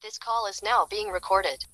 This call is now being recorded.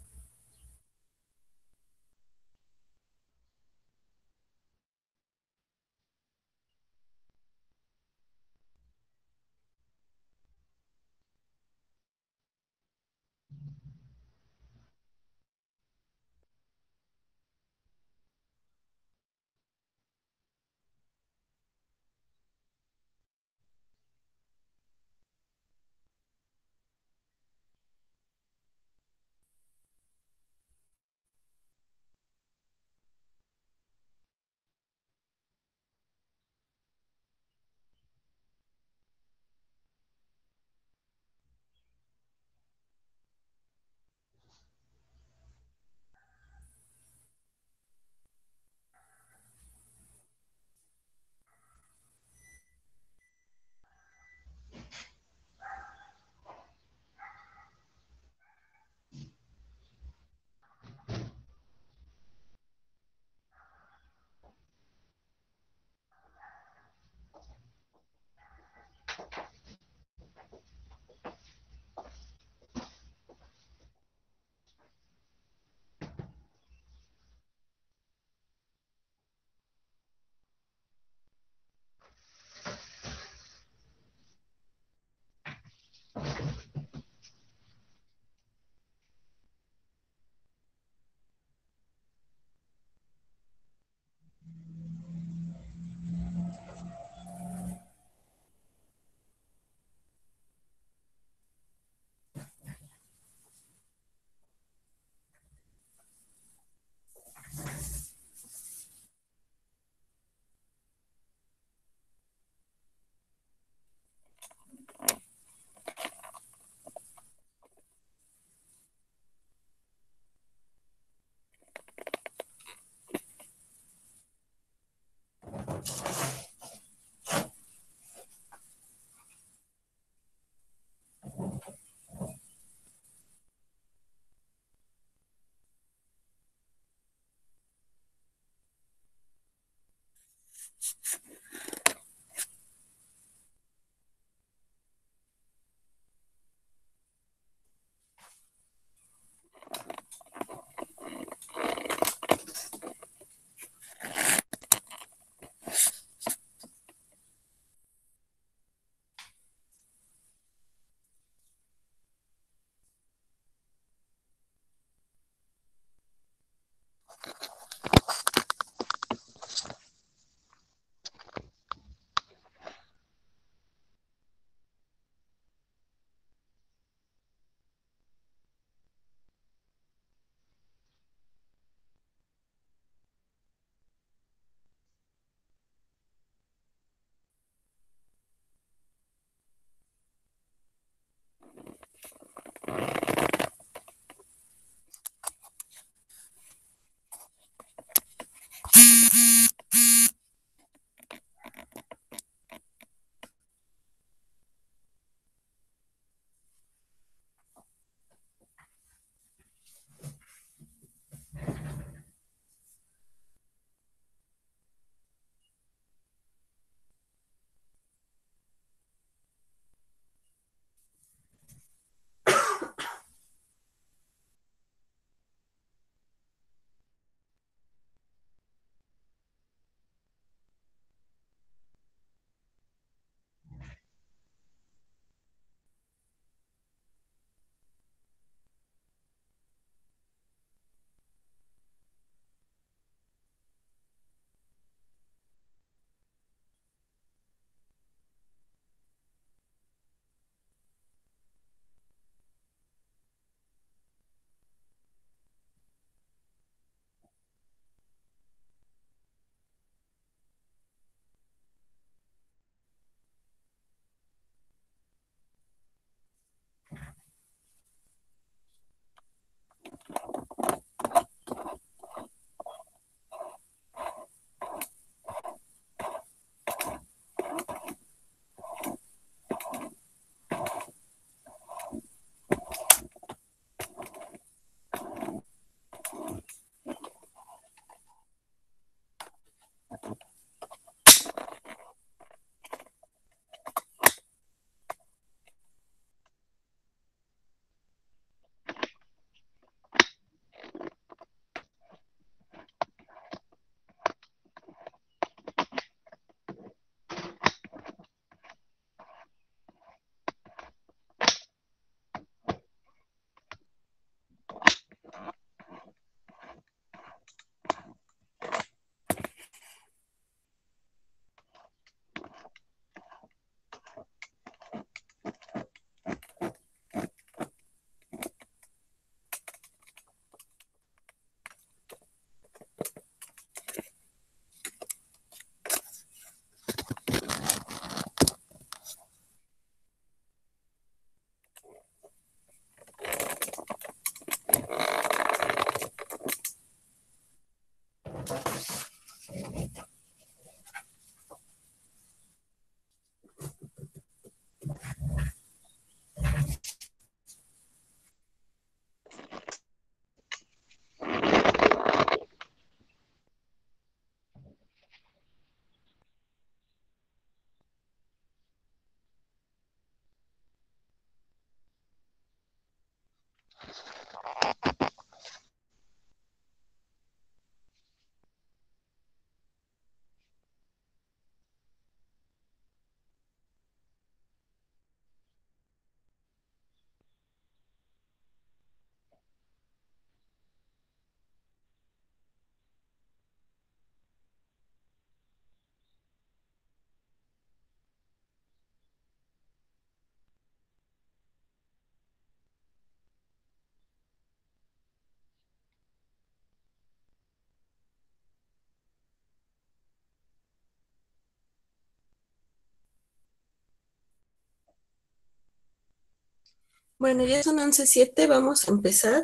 Bueno, ya son 11:07, vamos a empezar.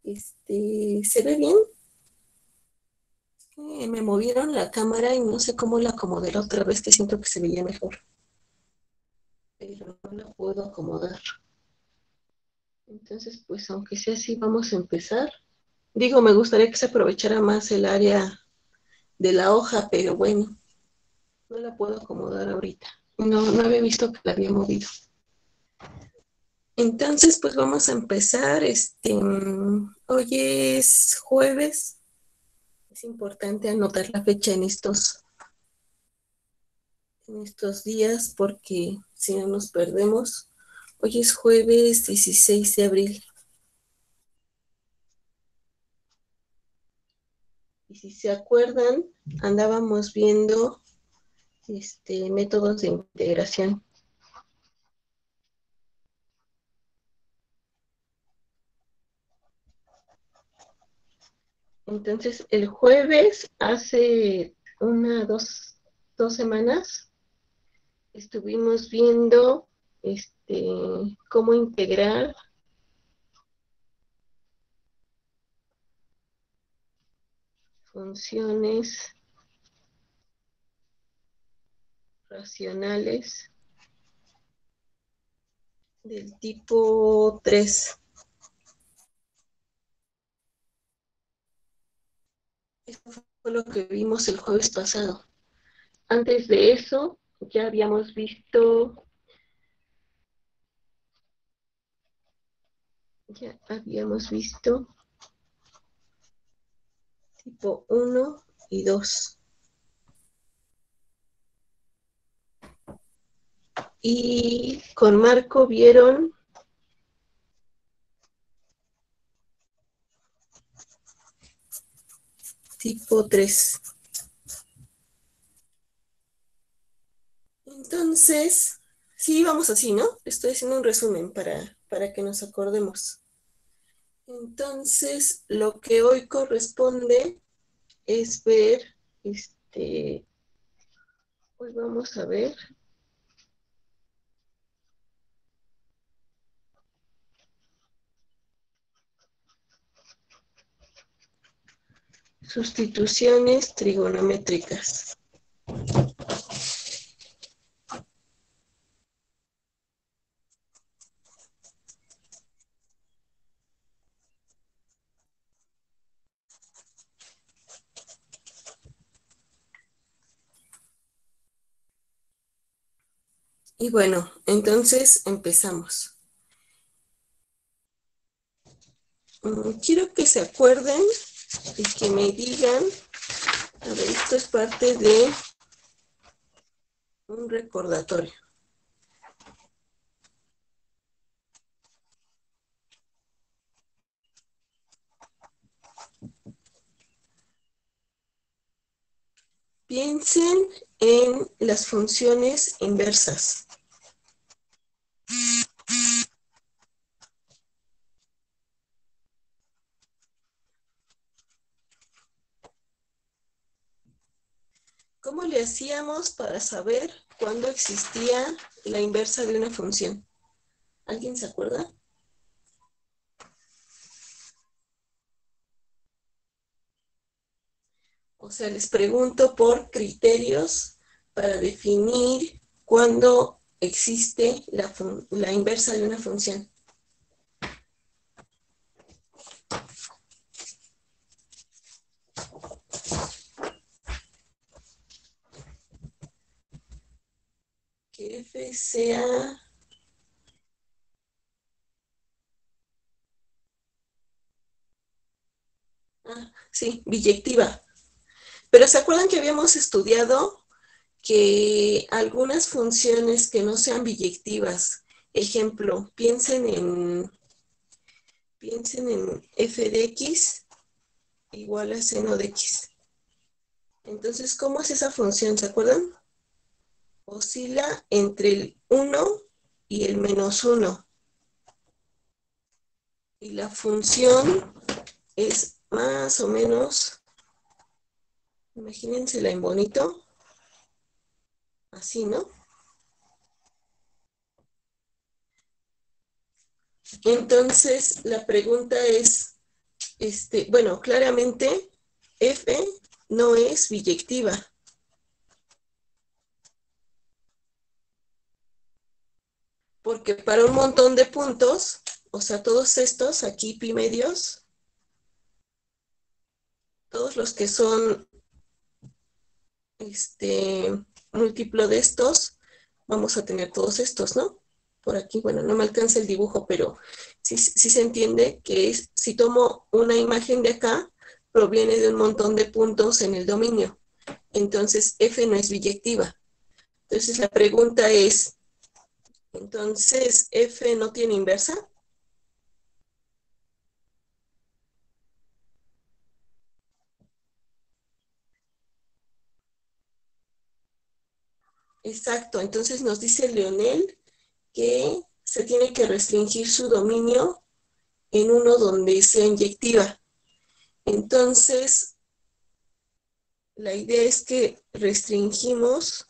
¿Se ve bien? Me movieron la cámara y no sé cómo la acomodé la otra vez, que siento que se veía mejor, pero no la puedo acomodar. Entonces, pues aunque sea así, vamos a empezar. Digo, me gustaría que se aprovechara más el área de la hoja, pero bueno, no la puedo acomodar ahorita. No había visto que la había movido. Entonces, pues vamos a empezar. Hoy es jueves. Es importante anotar la fecha en estos días porque si no nos perdemos. Hoy es jueves 16 de abril. Y si se acuerdan, andábamos viendo métodos de integración. Entonces, el jueves, hace dos semanas, estuvimos viendo cómo integrar funciones racionales del tipo 3. Eso fue lo que vimos el jueves pasado. Antes de eso, ya habíamos visto tipo 1 y 2. Y con Marco vieron tipo 3. Entonces, sí, vamos así, ¿no? Estoy haciendo un resumen para que nos acordemos. Entonces, lo que hoy corresponde es ver, hoy vamos a ver sustituciones trigonométricas. Y bueno, entonces empezamos. Quiero que se acuerden y que me digan, a ver, esto es parte de un recordatorio. Piensen en las funciones inversas. ¿Cómo le hacíamos para saber cuándo existía la inversa de una función? ¿Alguien se acuerda? O sea, les pregunto por criterios para definir cuándo existe la inversa de una función. Que f sea... sí, biyectiva. Pero ¿se acuerdan que habíamos estudiado que algunas funciones que no sean biyectivas, ejemplo, piensen en f de x igual a seno de x? Entonces, ¿cómo es esa función? ¿Se acuerdan? Oscila entre el 1 y el -1. Y la función es más o menos, imagínensela en bonito, así, ¿no? Entonces, la pregunta es, bueno, claramente F no es biyectiva. Porque para un montón de puntos, o sea, todos estos, aquí pi medios, todos los que son múltiplo de estos, vamos a tener todos estos, ¿no? Por aquí, bueno, no me alcanza el dibujo, pero sí se entiende que si tomo una imagen de acá, proviene de un montón de puntos en el dominio. Entonces, F no es biyectiva. Entonces, la pregunta es, entonces, F no tiene inversa. Exacto, entonces nos dice Leonel que se tiene que restringir su dominio en uno donde sea inyectiva. Entonces, la idea es que restringimos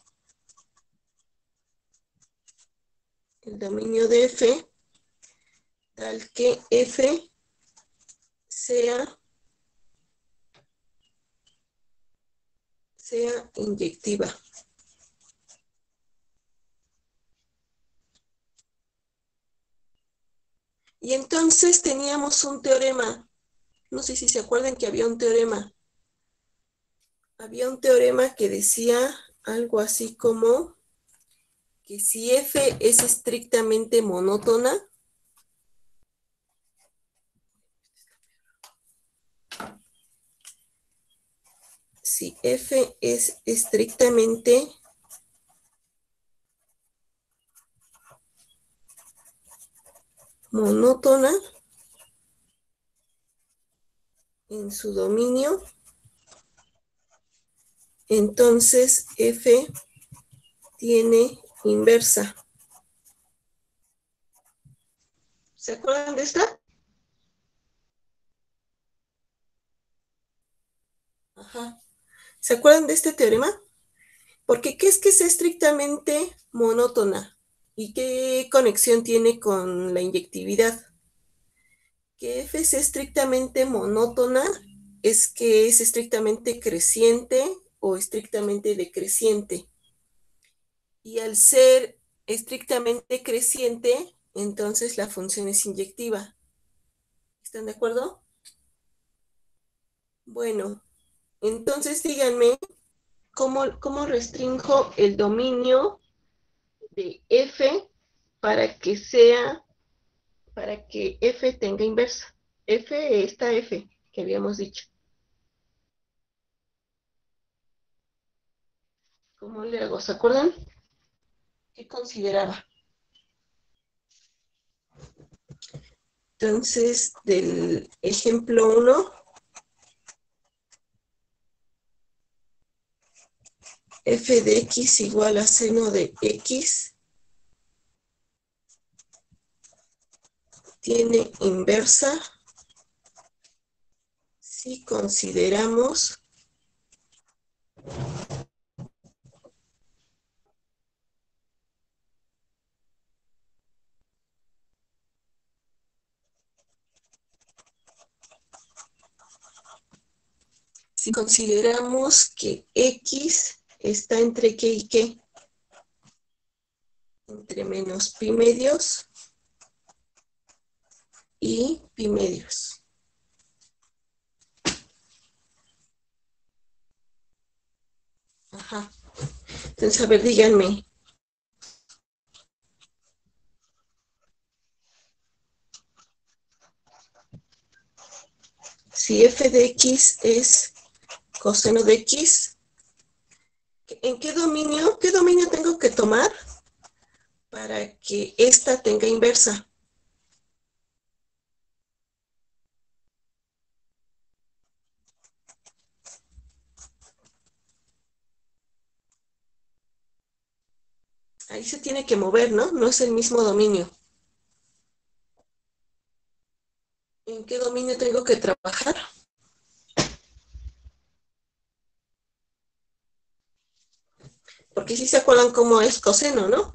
el dominio de F tal que F sea inyectiva. Y entonces teníamos un teorema. No sé si se acuerdan que había un teorema. Había un teorema que decía algo así como que si F es estrictamente monótona, si F es estrictamente monótona en su dominio, entonces F tiene inversa. ¿Se acuerdan de esta? Ajá. ¿Se acuerdan de este teorema? Porque ¿qué es que es estrictamente monótona? ¿Y qué conexión tiene con la inyectividad? Que F es estrictamente monótona es que es estrictamente creciente o estrictamente decreciente. Y al ser estrictamente creciente, entonces la función es inyectiva. ¿Están de acuerdo? Bueno, entonces díganme cómo restringo el dominio de F para para que F tenga inversa. Esta F que habíamos dicho. ¿Cómo le hago? ¿Se acuerdan? ¿Qué consideraba? Entonces, del ejemplo 1, f de x igual a seno de x tiene inversa si consideramos que x está entre qué y qué, entre menos pi medios y pi medios. Ajá. Entonces, a ver, díganme, si f de x es coseno de x, ¿en qué dominio tengo que tomar para que esta tenga inversa? Ahí se tiene que mover, ¿no? No es el mismo dominio. ¿En qué dominio tengo que trabajar? Porque sí se acuerdan cómo es coseno, ¿no?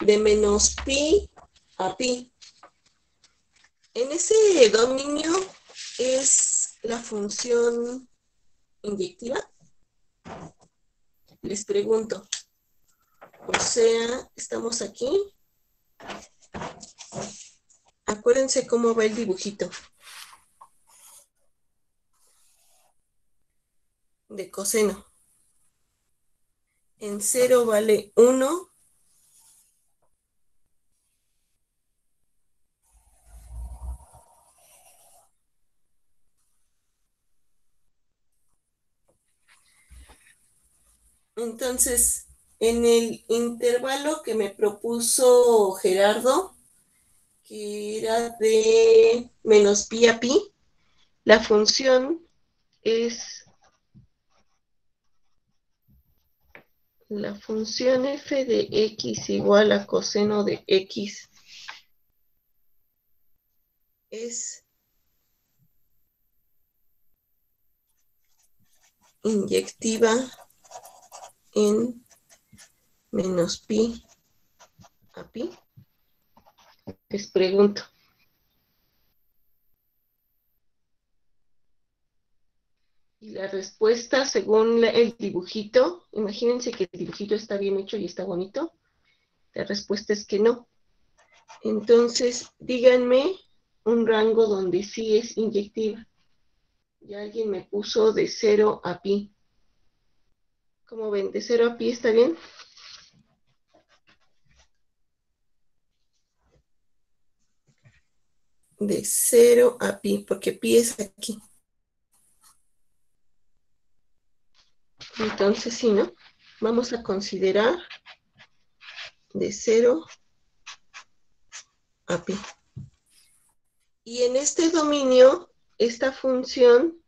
de menos pi a pi. En ese dominio es la función inyectiva. Les pregunto, o sea, estamos aquí. Acuérdense cómo va el dibujito de coseno. En 0 vale 1. Entonces, en el intervalo que me propuso Gerardo, que era de menos pi a pi, la función es la función f de x igual a coseno de x es inyectiva en menos pi a pi. Les pregunto. Y la respuesta, según el dibujito, imagínense que el dibujito está bien hecho y está bonito. La respuesta es que no. Entonces, díganme un rango donde sí es inyectiva. Ya alguien me puso de 0 a pi. ¿Cómo ven? ¿De 0 a pi está bien? De 0 a pi, porque pi es aquí. Entonces, sí, ¿no? Vamos a considerar de 0 a pi. Y en este dominio, esta función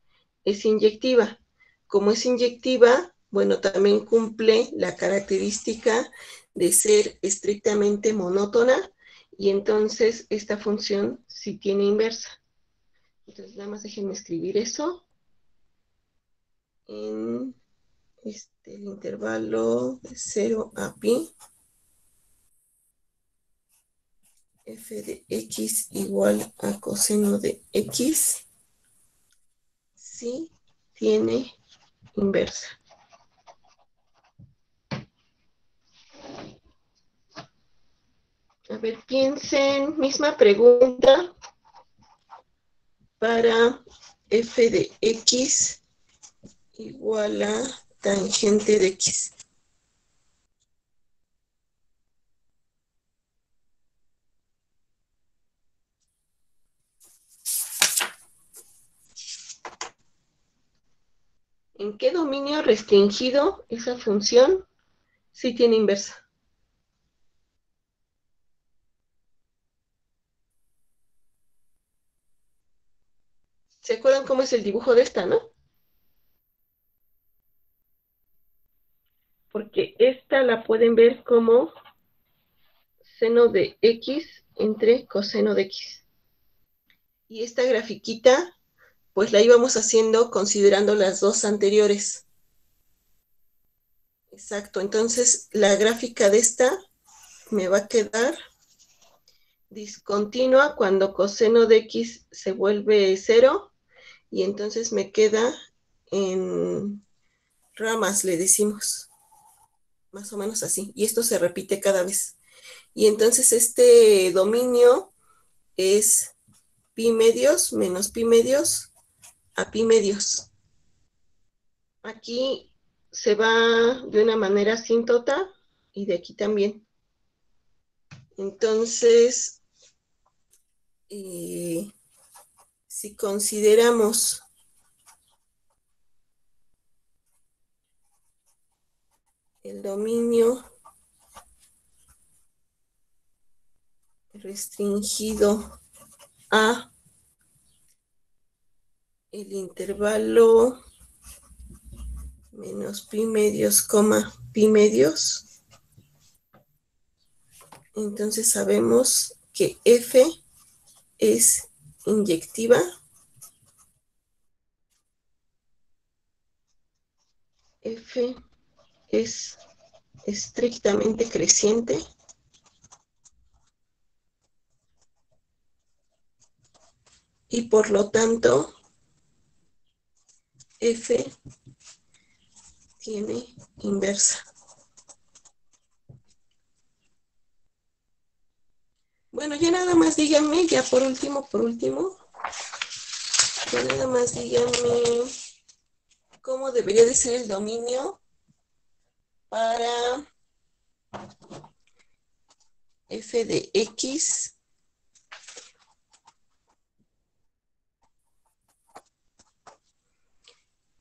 es inyectiva. Como es inyectiva, bueno, también cumple la característica de ser estrictamente monótona, y entonces esta función sí tiene inversa. Entonces, nada más déjenme escribir eso en el intervalo de 0 a pi. F de x igual a coseno de x, sí tiene inversa. A ver, piensen, misma pregunta para f de x igual a tangente de x. ¿En qué dominio restringido esa función sí tiene inversa? ¿Se acuerdan cómo es el dibujo de esta, no? Porque esta la pueden ver como seno de x entre coseno de x. Y esta grafiquita, pues la íbamos haciendo considerando las dos anteriores. Exacto, entonces la gráfica de esta me va a quedar discontinua cuando coseno de x se vuelve 0, y entonces me queda en ramas, le decimos, más o menos así, y esto se repite cada vez. Y entonces este dominio es pi medios menos pi medios a pi medios. Aquí se va de una manera asíntota y de aquí también. Entonces, si consideramos el dominio restringido a el intervalo menos pi medios, pi medios, entonces sabemos que f es inyectiva, f es estrictamente creciente, y por lo tanto F tiene inversa. Bueno, ya nada más díganme, ya por último, ya nada más díganme cómo debería de ser el dominio para F de X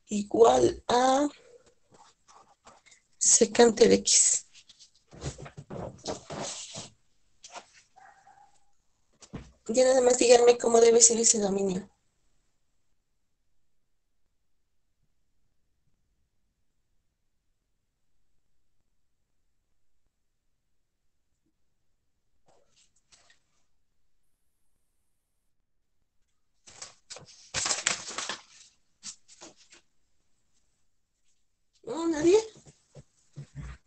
igual a secante de X. Ya nada más díganme cómo debe ser ese dominio. ¿No? ¿Nadie?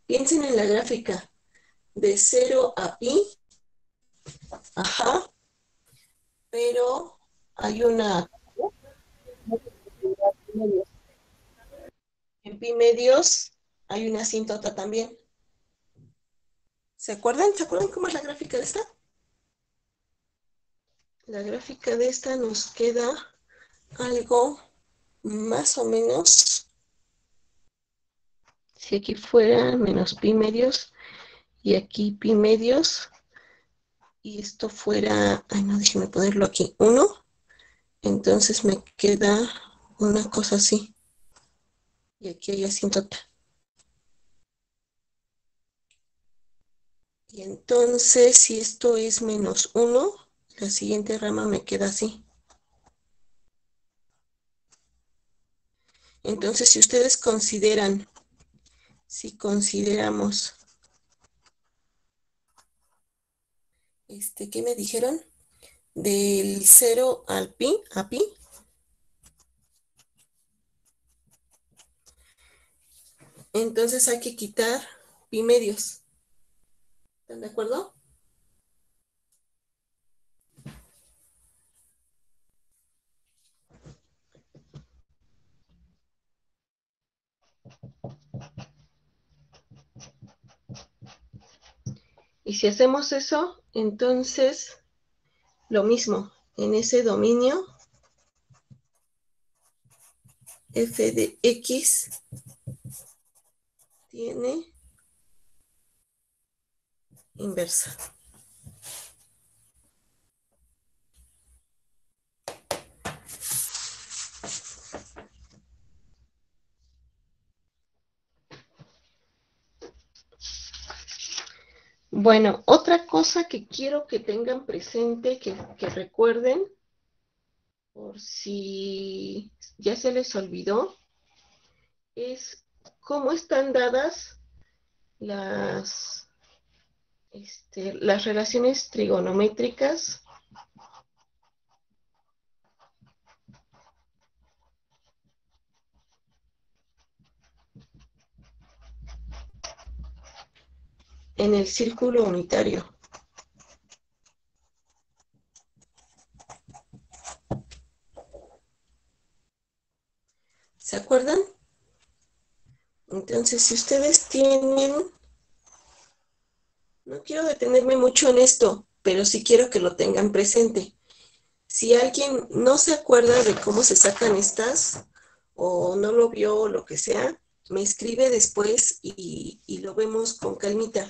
Piensen en la gráfica. De 0 a pi, ajá, pero hay una... En pi medios hay una asíntota también. ¿Se acuerdan? ¿Se acuerdan cómo es la gráfica de esta? La gráfica de esta nos queda algo más o menos. Si aquí fuera menos pi medios y aquí pi medios y esto fuera, ay no, déjenme ponerlo aquí, 1, entonces me queda una cosa así. Y aquí hay asíntota. Y entonces, si esto es menos 1, la siguiente rama me queda así. Entonces, si ustedes consideran, si consideramos, ¿qué me dijeron? Del 0 al pi, a pi, entonces hay que quitar pi medios. ¿Están de acuerdo? Y si hacemos eso, entonces lo mismo, en ese dominio f de x tiene inversa. Bueno, otra cosa que quiero que tengan presente, que recuerden, por si ya se les olvidó, es cómo están dadas las, las relaciones trigonométricas en el círculo unitario. ¿Se acuerdan? Entonces, si ustedes tienen, no quiero detenerme mucho en esto, pero sí quiero que lo tengan presente. Si alguien no se acuerda de cómo se sacan estas, o no lo vio, o lo que sea, me escribe después y lo vemos con calmita.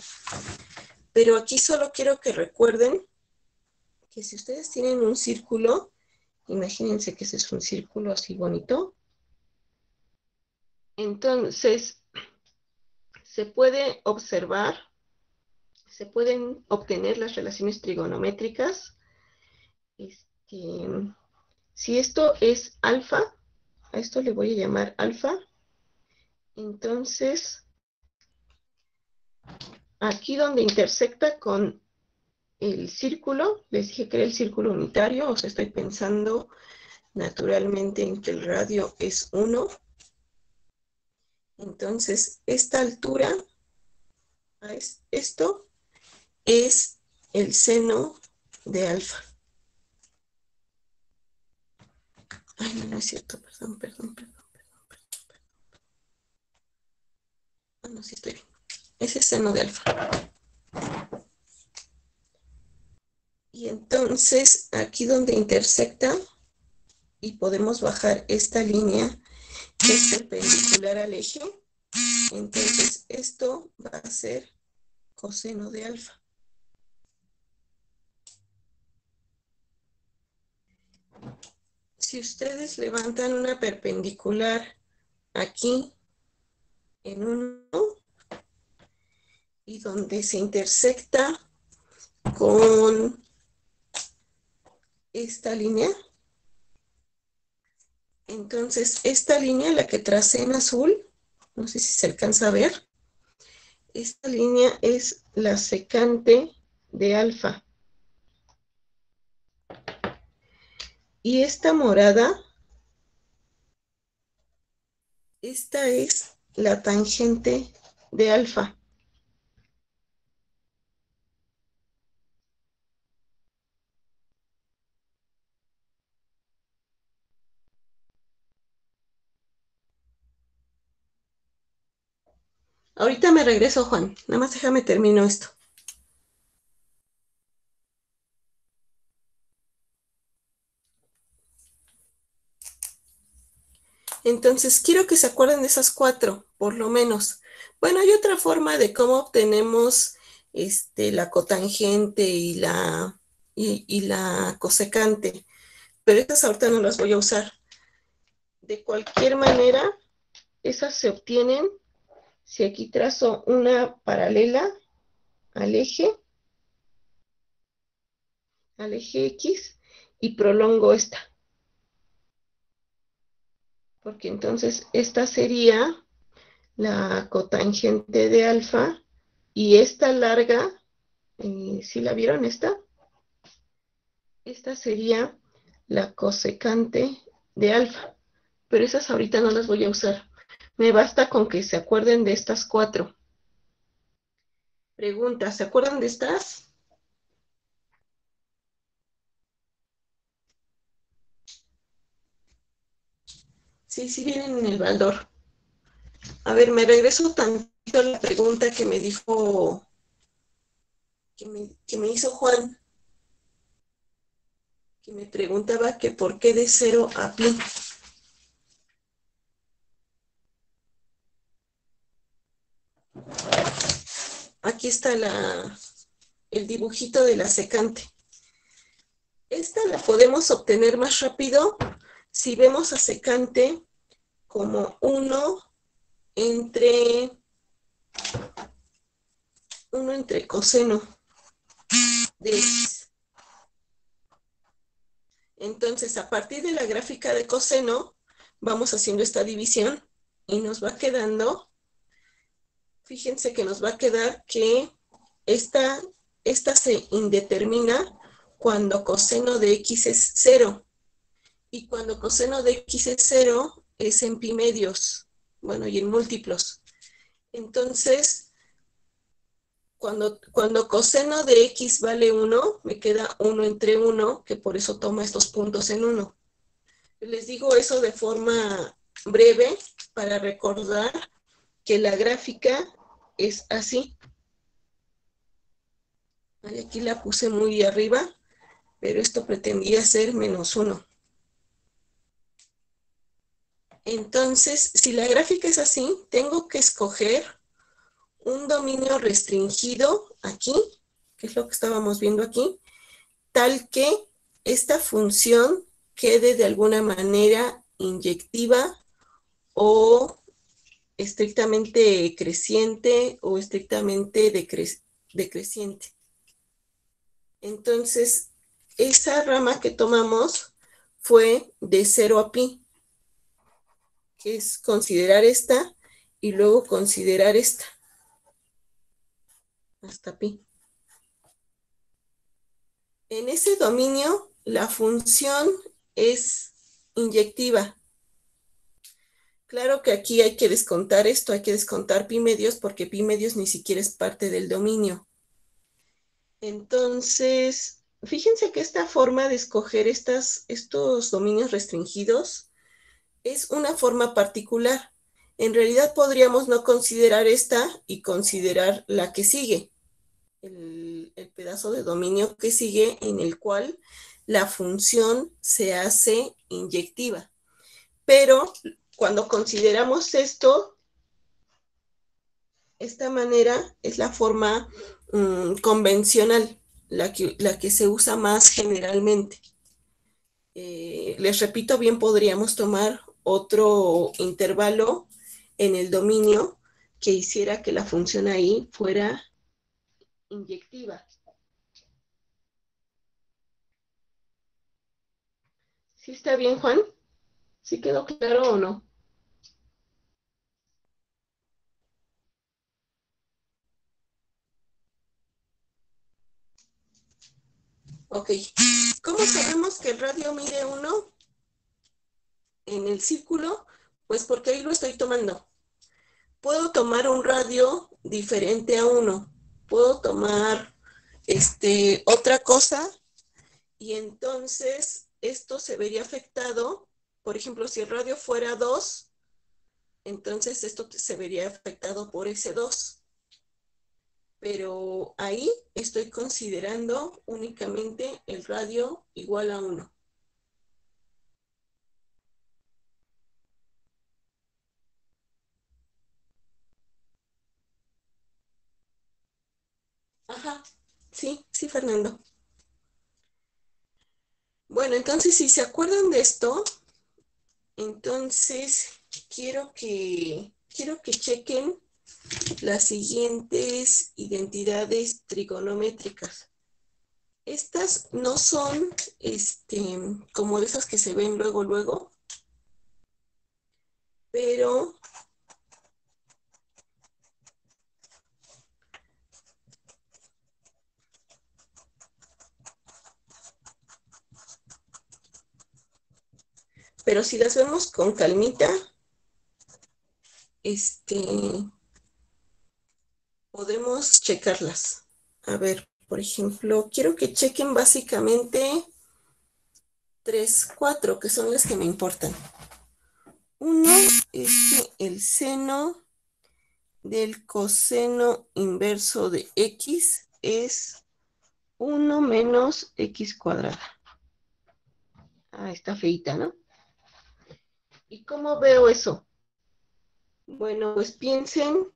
Pero aquí solo quiero que recuerden que si ustedes tienen un círculo, imagínense que ese es un círculo así bonito, entonces se puede observar, se pueden obtener las relaciones trigonométricas. Si esto es alfa, a esto le voy a llamar alfa, entonces aquí donde intersecta con el círculo, les dije que era el círculo unitario, o sea, estoy pensando naturalmente en que el radio es 1. Entonces, esta altura, esto es el seno de alfa. Ay, no, no es cierto, perdón. No, sí estoy bien. Ese es seno de alfa. Y entonces, aquí donde intersecta, y podemos bajar esta línea que es perpendicular al eje, entonces esto va a ser coseno de alfa. Si ustedes levantan una perpendicular aquí en 1 y donde se intersecta con esta línea, entonces esta línea, la que tracé en azul, no sé si se alcanza a ver, esta línea es la secante de alfa. Y esta morada, esta es la tangente de alfa. Ahorita me regreso, Juan. Nada más déjame termino esto. Entonces, quiero que se acuerden de esas 4, por lo menos. Bueno, hay otra forma de cómo obtenemos la cotangente y la cosecante, pero esas ahorita no las voy a usar. De cualquier manera, esas se obtienen si aquí trazo una paralela al eje X y prolongo esta. Porque entonces esta sería la cotangente de alfa y esta larga, ¿sí la vieron esta? Esta sería la cosecante de alfa, pero esas ahorita no las voy a usar. Me basta con que se acuerden de estas 4. Pregunta, ¿se acuerdan de estas? Sí, sí vienen en el baldor. A ver, me regreso tantito a la pregunta que me dijo, que me hizo Juan, que me preguntaba que por qué de 0 a pi. Aquí está el dibujito de la secante. Esta la podemos obtener más rápido si vemos a secante como 1 entre coseno de x. Entonces, a partir de la gráfica de coseno, vamos haciendo esta división y nos va quedando, fíjense que nos va a quedar que esta se indetermina cuando coseno de x es 0. Y cuando coseno de x es 0, es en pi medios, bueno, y en múltiplos. Entonces, cuando coseno de x vale 1, me queda 1 entre 1, que por eso toma estos puntos en 1. Les digo eso de forma breve para recordar que la gráfica es así. Aquí la puse muy arriba, pero esto pretendía ser menos 1. Entonces, si la gráfica es así, tengo que escoger un dominio restringido aquí, que es lo que estábamos viendo aquí, tal que esta función quede de alguna manera inyectiva o estrictamente creciente o estrictamente decreciente. Entonces, esa rama que tomamos fue de 0 a pi, que es considerar esta y luego considerar esta, hasta pi. En ese dominio, la función es inyectiva. Claro que aquí hay que descontar esto, hay que descontar pi medios porque pi medios ni siquiera es parte del dominio. Entonces, fíjense que esta forma de escoger estos dominios restringidos es una forma particular. En realidad podríamos no considerar esta y considerar la que sigue, el pedazo de dominio que sigue en el cual la función se hace inyectiva. Pero cuando consideramos esto, esta manera es la forma convencional, la que se usa más generalmente. Les repito, bien podríamos tomar otro intervalo en el dominio que hiciera que la función ahí fuera inyectiva. ¿Sí está bien, Juan? ¿Sí quedó claro o no? Ok. ¿Cómo sabemos que el radio mide 1 en el círculo? Pues porque ahí lo estoy tomando. Puedo tomar un radio diferente a 1. Puedo tomar otra cosa y entonces esto se vería afectado. Por ejemplo, si el radio fuera 2, entonces esto se vería afectado por ese 2. Pero ahí estoy considerando únicamente el radio igual a 1. Ajá, sí, sí, Fernando. Bueno, entonces si se acuerdan de esto, entonces quiero que chequen las siguientes identidades trigonométricas. Estas no son como de esas que se ven luego, luego, pero si las vemos con calmita, podemos checarlas. A ver, por ejemplo, quiero que chequen básicamente 3, 4, que son las que me importan. Uno es que el seno del coseno inverso de x es 1 menos x cuadrada. Ah, está feita, ¿no? ¿Y cómo veo eso? Bueno, pues piensen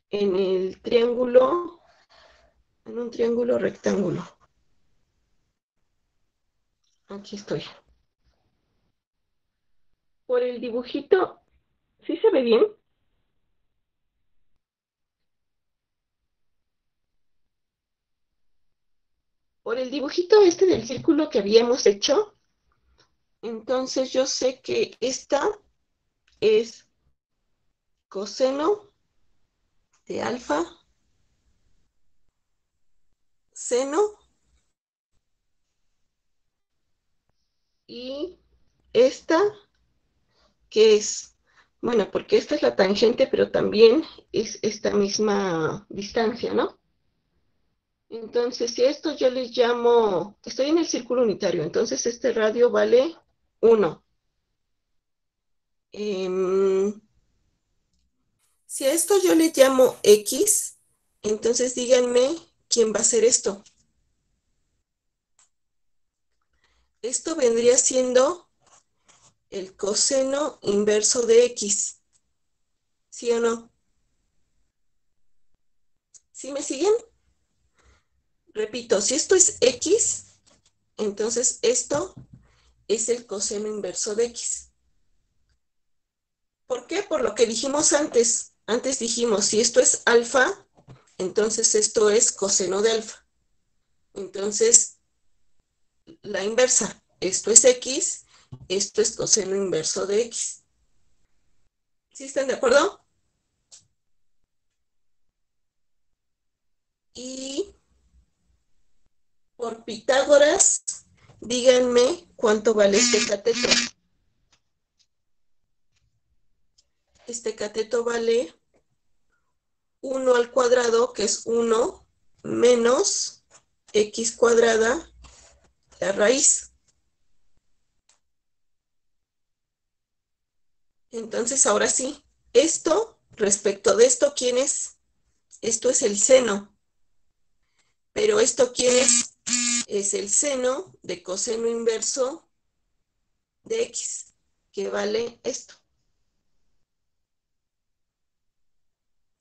en el triángulo, en un triángulo rectángulo. Aquí estoy. Por el dibujito, ¿sí se ve bien? Por el dibujito del círculo que habíamos hecho, entonces yo sé que esta es coseno de alfa, seno, y esta que es, bueno, porque esta es la tangente, pero también es esta misma distancia, ¿no? Entonces, si a esto yo les llamo, estoy en el círculo unitario, entonces este radio vale 1. Si a esto yo le llamo X, entonces díganme quién va a ser esto. Esto vendría siendo el coseno inverso de X. ¿Sí o no? ¿Sí me siguen? Repito, si esto es X, entonces esto es el coseno inverso de X. ¿Por qué? Por lo que dijimos antes. Antes dijimos, si esto es alfa, entonces esto es coseno de alfa. Entonces, la inversa, esto es X, esto es coseno inverso de X. ¿Sí están de acuerdo? Y por Pitágoras, díganme cuánto vale este cateto. Este cateto vale 1 al cuadrado, que es 1 menos x cuadrada la raíz. Entonces, ahora sí, esto, respecto de esto, ¿quién es? Esto es el seno. Pero esto, ¿quién es? Es el seno de coseno inverso de x, que vale esto.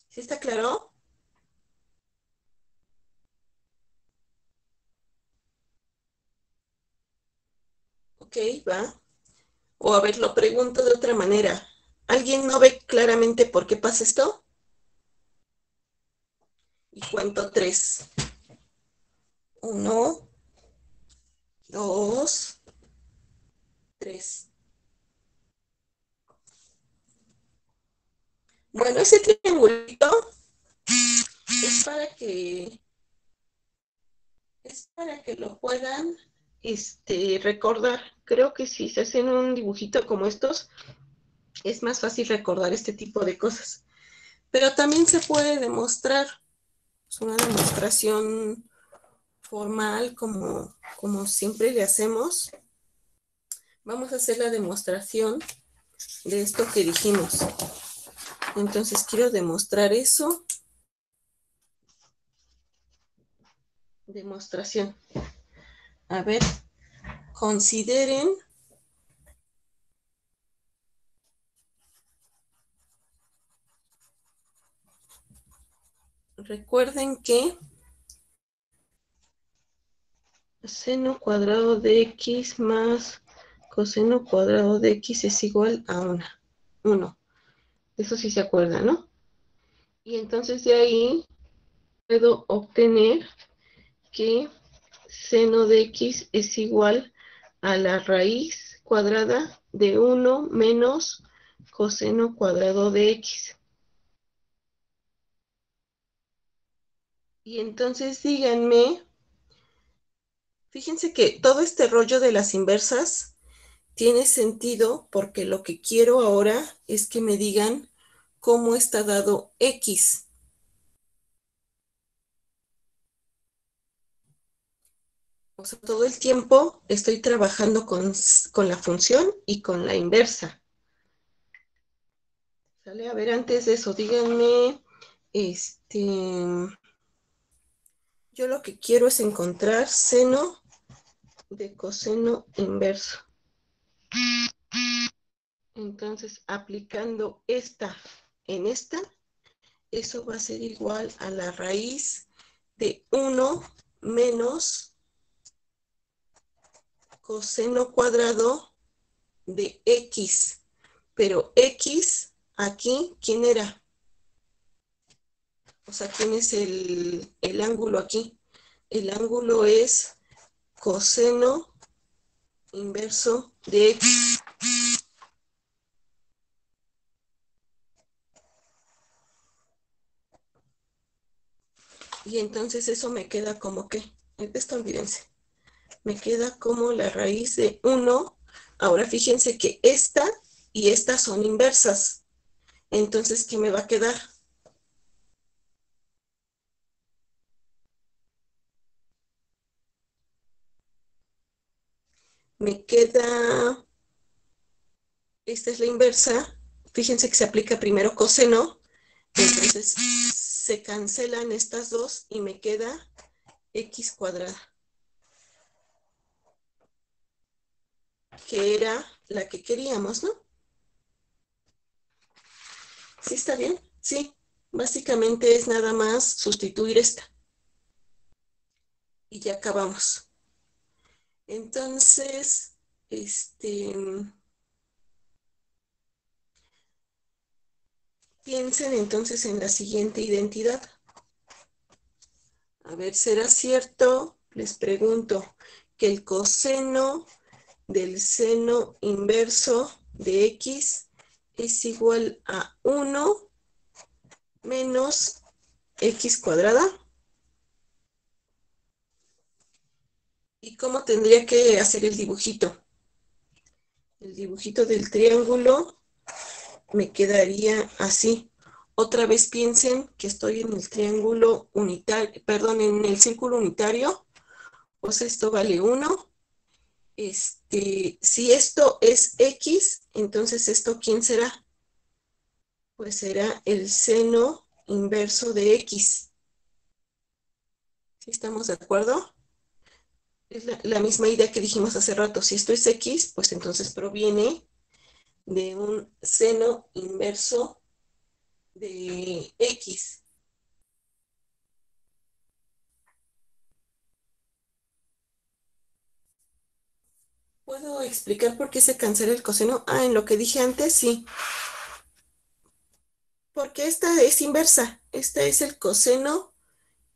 ¿Sí está claro? Ok, va. O a ver, lo pregunto de otra manera. ¿Alguien no ve claramente por qué pasa esto? Y cuento tres. Uno, dos, tres. Bueno, ese triangulito es para que, es para que lo puedan recordar. Creo que si se hacen un dibujito como estos, es más fácil recordar este tipo de cosas. Pero también se puede demostrar. Es una demostración formal como siempre le hacemos. Vamos a hacer la demostración de esto que dijimos. Entonces quiero demostrar eso. Demostración. A ver, consideren. Recuerden que seno cuadrado de x más coseno cuadrado de x es igual a 1. Eso sí se acuerdan, ¿no? Y entonces de ahí puedo obtener que seno de x es igual a la raíz cuadrada de 1 menos coseno cuadrado de x. Y entonces díganme, fíjense que todo este rollo de las inversas tiene sentido porque lo que quiero ahora es que me digan cómo está dado x. O sea, todo el tiempo estoy trabajando con la función y con la inversa. ¿Sale? A ver, antes de eso, díganme, yo lo que quiero es encontrar seno de coseno inverso. Entonces, aplicando esta en esta, eso va a ser igual a la raíz de 1 menos coseno cuadrado de x. Pero x, aquí, ¿quién era? O sea, ¿quién es el ángulo aquí? El ángulo es coseno inverso de x. Y entonces eso me queda como que, esto olvídense, me queda como la raíz de 1. Ahora fíjense que esta y esta son inversas. Entonces, ¿qué me va a quedar? Me queda, esta es la inversa. Fíjense que se aplica primero coseno. Entonces, se cancelan estas dos y me queda x cuadrada, que era la que queríamos, ¿no? ¿Sí está bien? Sí. Básicamente es nada más sustituir esta. Y ya acabamos. Entonces, piensen entonces en la siguiente identidad. A ver, ¿será cierto? Les pregunto que el coseno del seno inverso de x es igual a 1 menos x cuadrada. ¿Y cómo tendría que hacer el dibujito? El dibujito del triángulo me quedaría así. Otra vez piensen que estoy en el triángulo unitario, perdón, en el círculo unitario. Pues esto vale 1 Si esto es X, entonces esto, ¿quién será? Pues será el seno inverso de X. ¿Sí estamos de acuerdo? Es la misma idea que dijimos hace rato. Si esto es X, pues entonces proviene de un seno inverso de X. ¿Puedo explicar por qué se cancela el coseno? Ah, en lo que dije antes, sí. Porque esta es inversa. Este es el coseno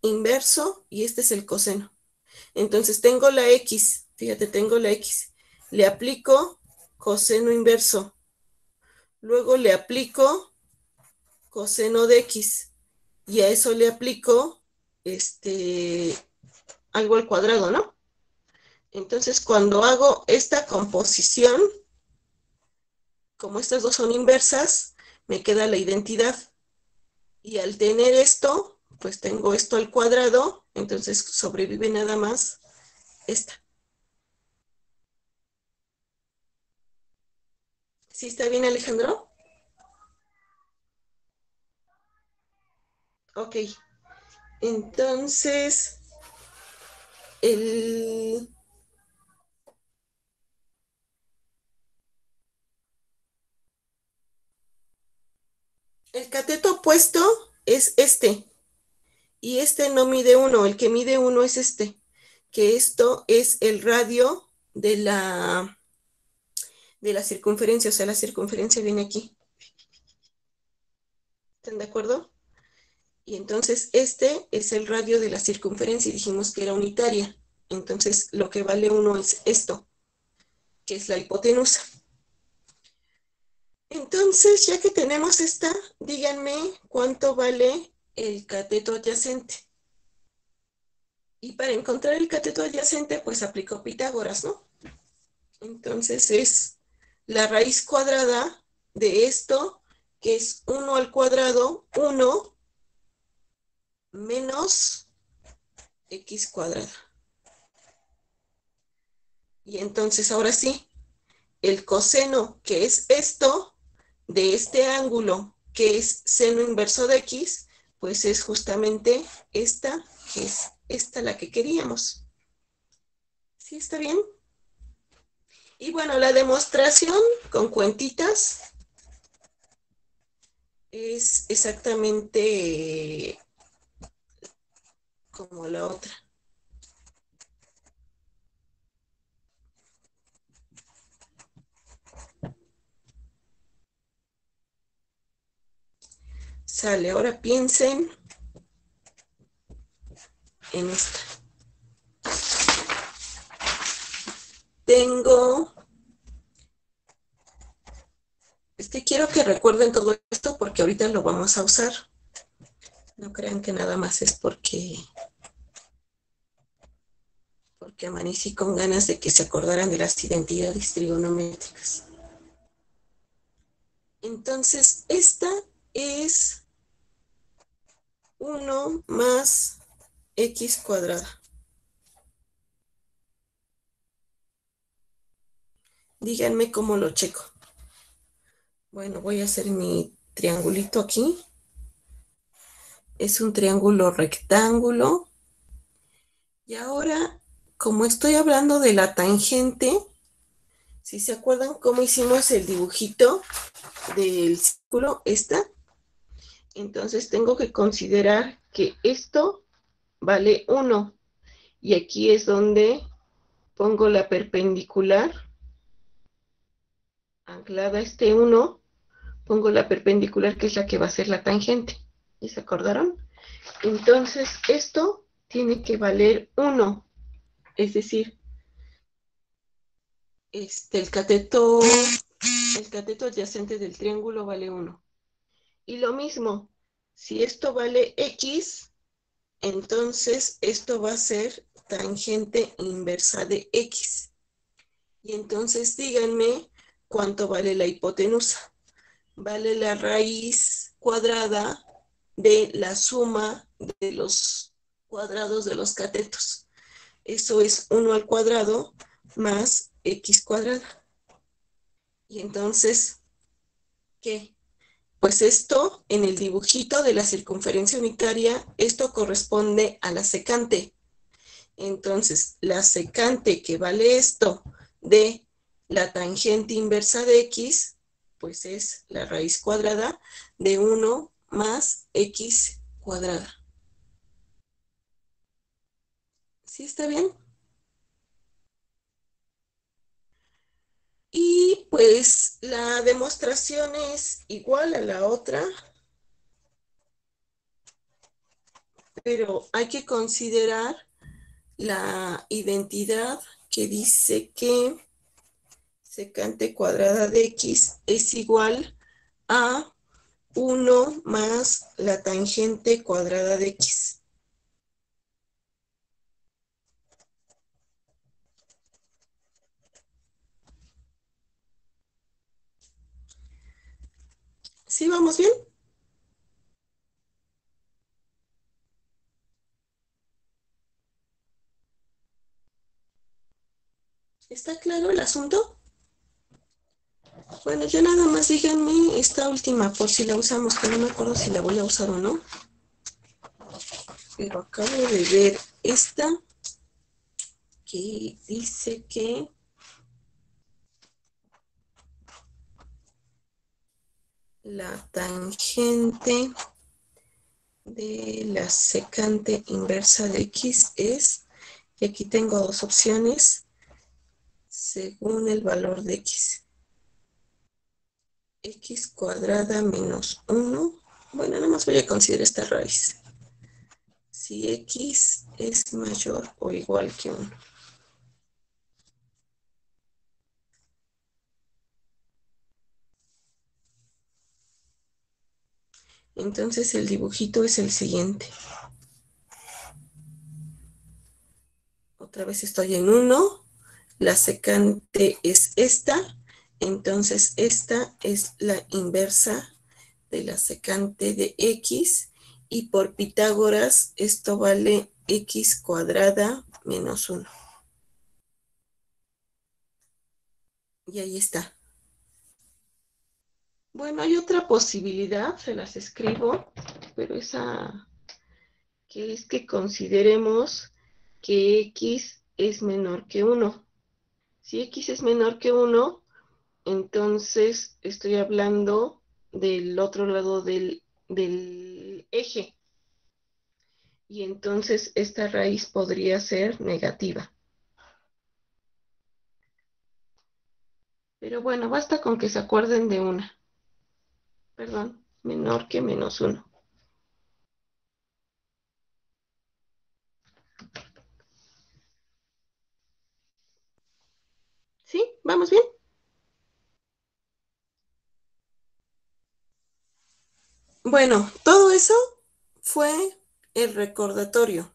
inverso y este es el coseno. Entonces tengo la X. Fíjate, tengo la X. Le aplico coseno inverso. Luego le aplico coseno de X. Y a eso le aplico algo al cuadrado, ¿no? Entonces, cuando hago esta composición, como estas dos son inversas, me queda la identidad. Y al tener esto, pues tengo esto al cuadrado, entonces sobrevive nada más esta. ¿Sí está bien, Alejandro? Ok. Entonces, el, el cateto opuesto es este. Y este no mide 1, el que mide 1 es este. Que esto es el radio de la circunferencia, o sea, la circunferencia viene aquí. ¿Están de acuerdo? Y entonces este es el radio de la circunferencia y dijimos que era unitaria. Entonces lo que vale 1 es esto, que es la hipotenusa. Entonces, ya que tenemos esta, díganme cuánto vale el cateto adyacente. Y para encontrar el cateto adyacente, pues aplico Pitágoras, ¿no? Entonces es la raíz cuadrada de esto, que es 1 al cuadrado, 1 menos x cuadrada. Y entonces ahora sí, el coseno, que es esto, de este ángulo, que es seno inverso de x, pues es justamente esta, que es esta la que queríamos. ¿Sí está bien? Y bueno, la demostración con cuentitas es exactamente como la otra. Sale, ahora piensen en esta. Es que quiero que recuerden todo esto porque ahorita lo vamos a usar. No crean que nada más es porque amanecí con ganas de que se acordaran de las identidades trigonométricas. Entonces, esta es 1 más x cuadrada. Díganme cómo lo checo. Bueno, voy a hacer mi triangulito aquí. Es un triángulo rectángulo. Y ahora, como estoy hablando de la tangente, si se acuerdan cómo hicimos el dibujito del círculo, entonces tengo que considerar que esto vale 1. Y aquí es donde pongo la perpendicular anclada a este 1, pongo la perpendicular que es la que va a ser la tangente. ¿Y se acordaron? Entonces esto tiene que valer 1, es decir, el cateto adyacente del triángulo vale 1. Y lo mismo, si esto vale x, entonces esto va a ser tangente inversa de x. Y entonces díganme cuánto vale la hipotenusa. Vale la raíz cuadrada de la suma de los cuadrados de los catetos. Eso es 1 al cuadrado más x cuadrada. Y entonces, ¿qué? Pues esto, en el dibujito de la circunferencia unitaria, esto corresponde a la secante. Entonces, la secante que vale esto de la tangente inversa de x, pues es la raíz cuadrada de 1 más x cuadrada. ¿Sí está bien? Y pues la demostración es igual a la otra, pero hay que considerar la identidad que dice que secante cuadrada de x es igual a 1 más la tangente cuadrada de x. ¿Sí vamos bien? ¿Está claro el asunto? Bueno, ya nada más díganme esta última por si la usamos, que no me acuerdo si la voy a usar o no. Pero acabo de ver esta que dice que la tangente de la secante inversa de x es, y aquí tengo dos opciones, según el valor de x cuadrada menos 1. Bueno, nada más voy a considerar esta raíz. Si x es mayor o igual que 1. Entonces el dibujito es el siguiente. Otra vez estoy en 1. La secante es esta. Entonces esta es la inversa de la secante de x. Y por Pitágoras esto vale x cuadrada menos 1. Y ahí está. Bueno, hay otra posibilidad, se las escribo, pero esa que es que consideremos que x es menor que 1. Si x es menor que 1, entonces estoy hablando del otro lado del eje. Y entonces esta raíz podría ser negativa. Pero bueno, basta con que se acuerden de una. Perdón, menor que menos 1. ¿Sí? ¿Vamos bien? Bueno, todo eso fue el recordatorio.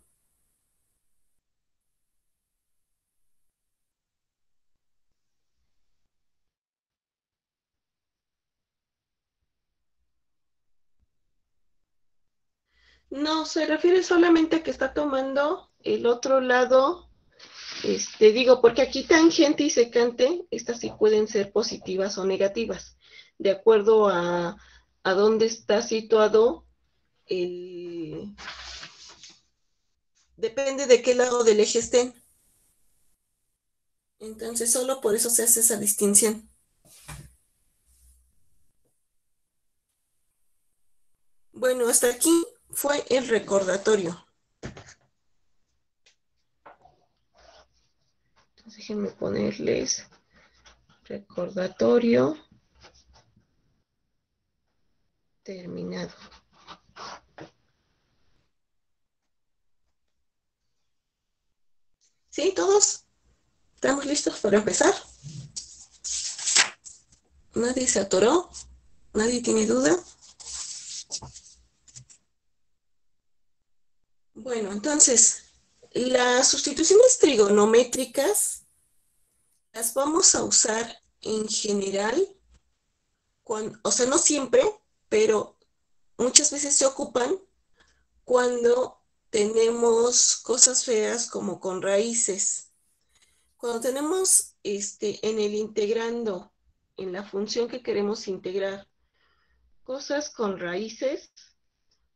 No, se refiere solamente a que está tomando el otro lado, digo, porque aquí tangente y secante, estas sí pueden ser positivas o negativas, de acuerdo a dónde está situado el... Depende de qué lado del eje estén. Entonces, solo por eso se hace esa distinción. Bueno, hasta aquí fue el recordatorio. Entonces, déjenme ponerles recordatorio terminado. ¿Sí, todos? ¿Estamos listos para empezar? ¿Nadie se atoró? ¿Nadie tiene duda? Bueno, entonces, las sustituciones trigonométricas las vamos a usar en general, o sea, no siempre, pero muchas veces se ocupan cuando tenemos cosas feas como con raíces. Cuando tenemos en el integrando, en la función que queremos integrar, cosas con raíces,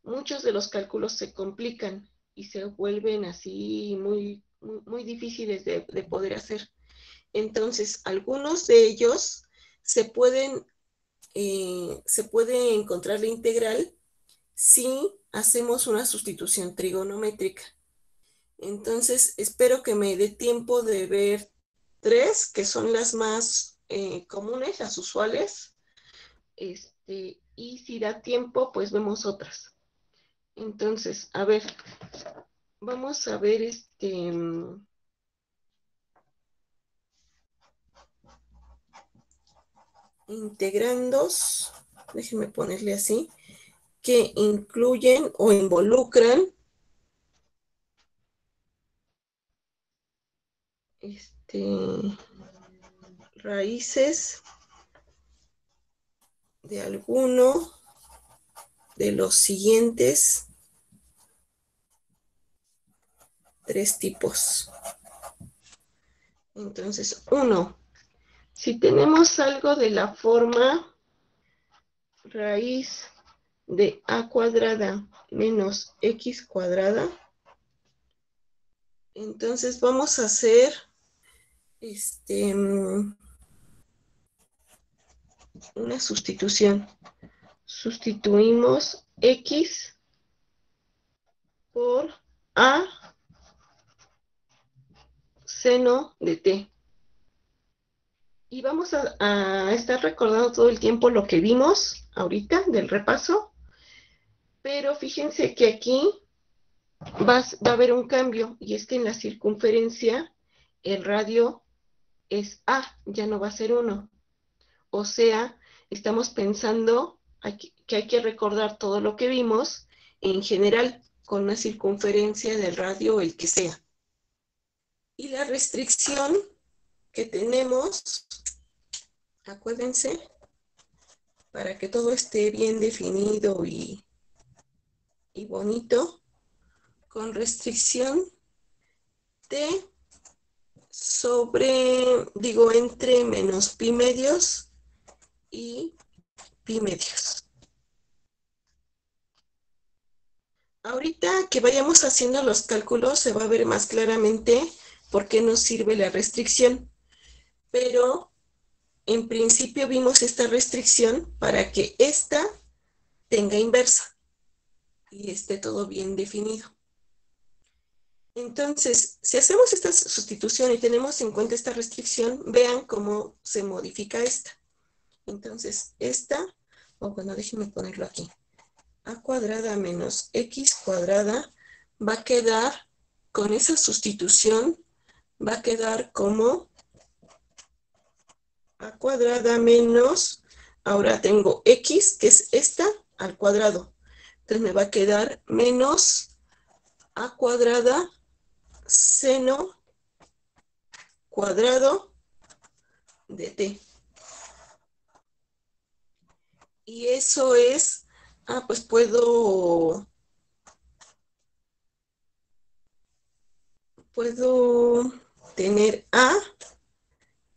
muchos de los cálculos se complican y se vuelven así muy difíciles de poder hacer. Entonces, algunos de ellos se puede encontrar la integral si hacemos una sustitución trigonométrica. Entonces, espero que me dé tiempo de ver tres, que son las más comunes, las usuales. Y si da tiempo, pues vemos otras. Entonces, a ver, vamos a ver integrandos, déjenme ponerle así, que incluyen o involucran raíces de alguno de los siguientes tres tipos. Entonces, uno, si tenemos algo de la forma raíz de a cuadrada menos x cuadrada, entonces vamos a hacer una sustitución. Sustituimos x por a seno de t. Y vamos a estar recordando todo el tiempo lo que vimos ahorita del repaso, pero fíjense que aquí va a haber un cambio, y es que en la circunferencia el radio es a, ya no va a ser 1. O sea, estamos pensando que hay que recordar todo lo que vimos en general con una circunferencia del radio, el que sea. Y la restricción que tenemos, acuérdense, para que todo esté bien definido y bonito, con restricción de entre menos pi medios y pi medios. Ahorita que vayamos haciendo los cálculos se va a ver más claramente por qué nos sirve la restricción, pero en principio vimos esta restricción para que esta tenga inversa y esté todo bien definido. Entonces, si hacemos esta sustitución y tenemos en cuenta esta restricción, vean cómo se modifica esta. Entonces, bueno, déjenme ponerlo aquí. A cuadrada menos x cuadrada va a quedar, con esa sustitución, va a quedar como a cuadrada menos, ahora tengo x, que es esta, al cuadrado. Entonces me va a quedar menos a cuadrada seno cuadrado de t. Y eso es, pues puedo tener a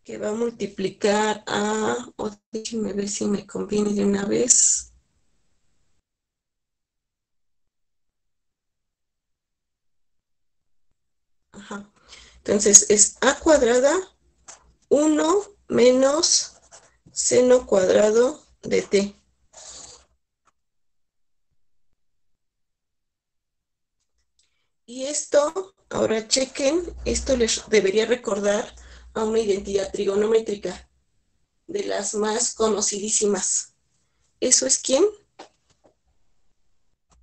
que va a multiplicar o déjenme ver si me conviene de una vez. Ajá. Entonces es a cuadrada 1 menos seno cuadrado de t. Y esto, ahora chequen, esto les debería recordar a una identidad trigonométrica de las más conocidísimas. ¿Eso es quién?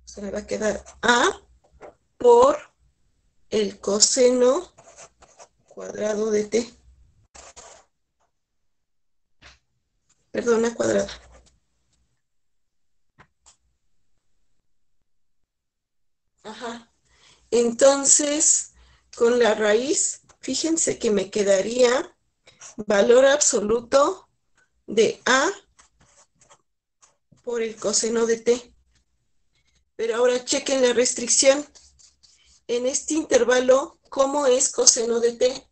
Se me va a quedar a por el coseno cuadrado de t. Perdona, cuadrado. Ajá. Entonces, con la raíz, fíjense que me quedaría valor absoluto de a por el coseno de t. Pero ahora chequen la restricción. En este intervalo, ¿cómo es coseno de t?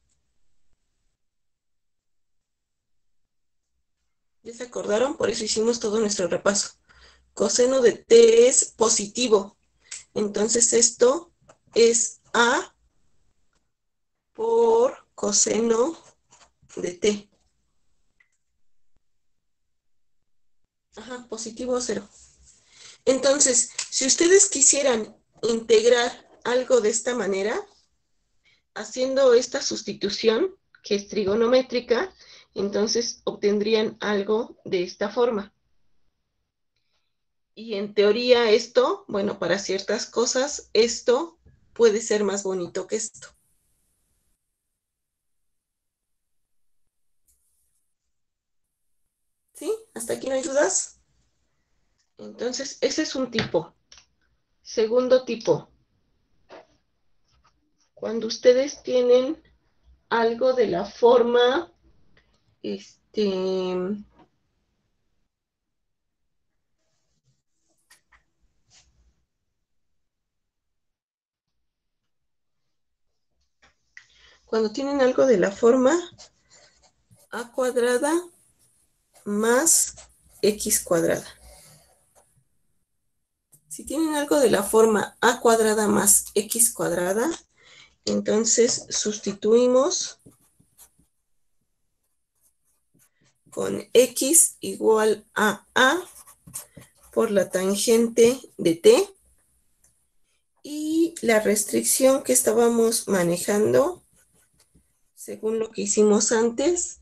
¿Ya se acordaron? Por eso hicimos todo nuestro repaso. Coseno de t es positivo. Entonces esto es A por coseno de t. Ajá, positivo 0. Entonces, si ustedes quisieran integrar algo de esta manera, haciendo esta sustitución, que es trigonométrica, entonces obtendrían algo de esta forma. Y en teoría esto, bueno, para ciertas cosas, esto puede ser más bonito que esto. ¿Sí? ¿Hasta aquí no hay dudas? Entonces, ese es un tipo. Segundo tipo. Cuando ustedes tienen algo de la forma, cuando tienen algo de la forma a cuadrada más x cuadrada. Si tienen algo de la forma a cuadrada más x cuadrada, entonces sustituimos con x igual a por la tangente de t, y la restricción que estábamos manejando, según lo que hicimos antes,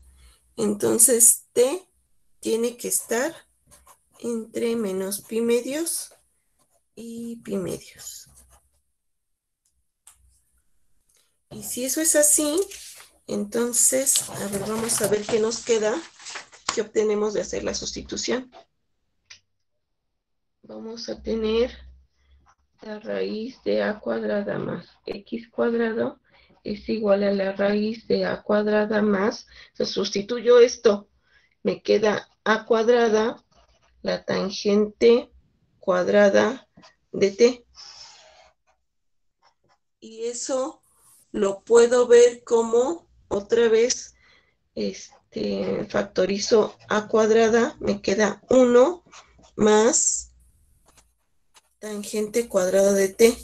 entonces t tiene que estar entre menos pi medios y pi medios. Y si eso es así, entonces, a ver, vamos a ver qué nos queda, qué obtenemos de hacer la sustitución. Vamos a tener la raíz de a cuadrada más x cuadrado es igual a la raíz de a cuadrada más, entonces sustituyo esto, me queda a cuadrada, la tangente cuadrada de t. Y eso lo puedo ver como, otra vez, factorizo a cuadrada, me queda 1 más tangente cuadrada de t.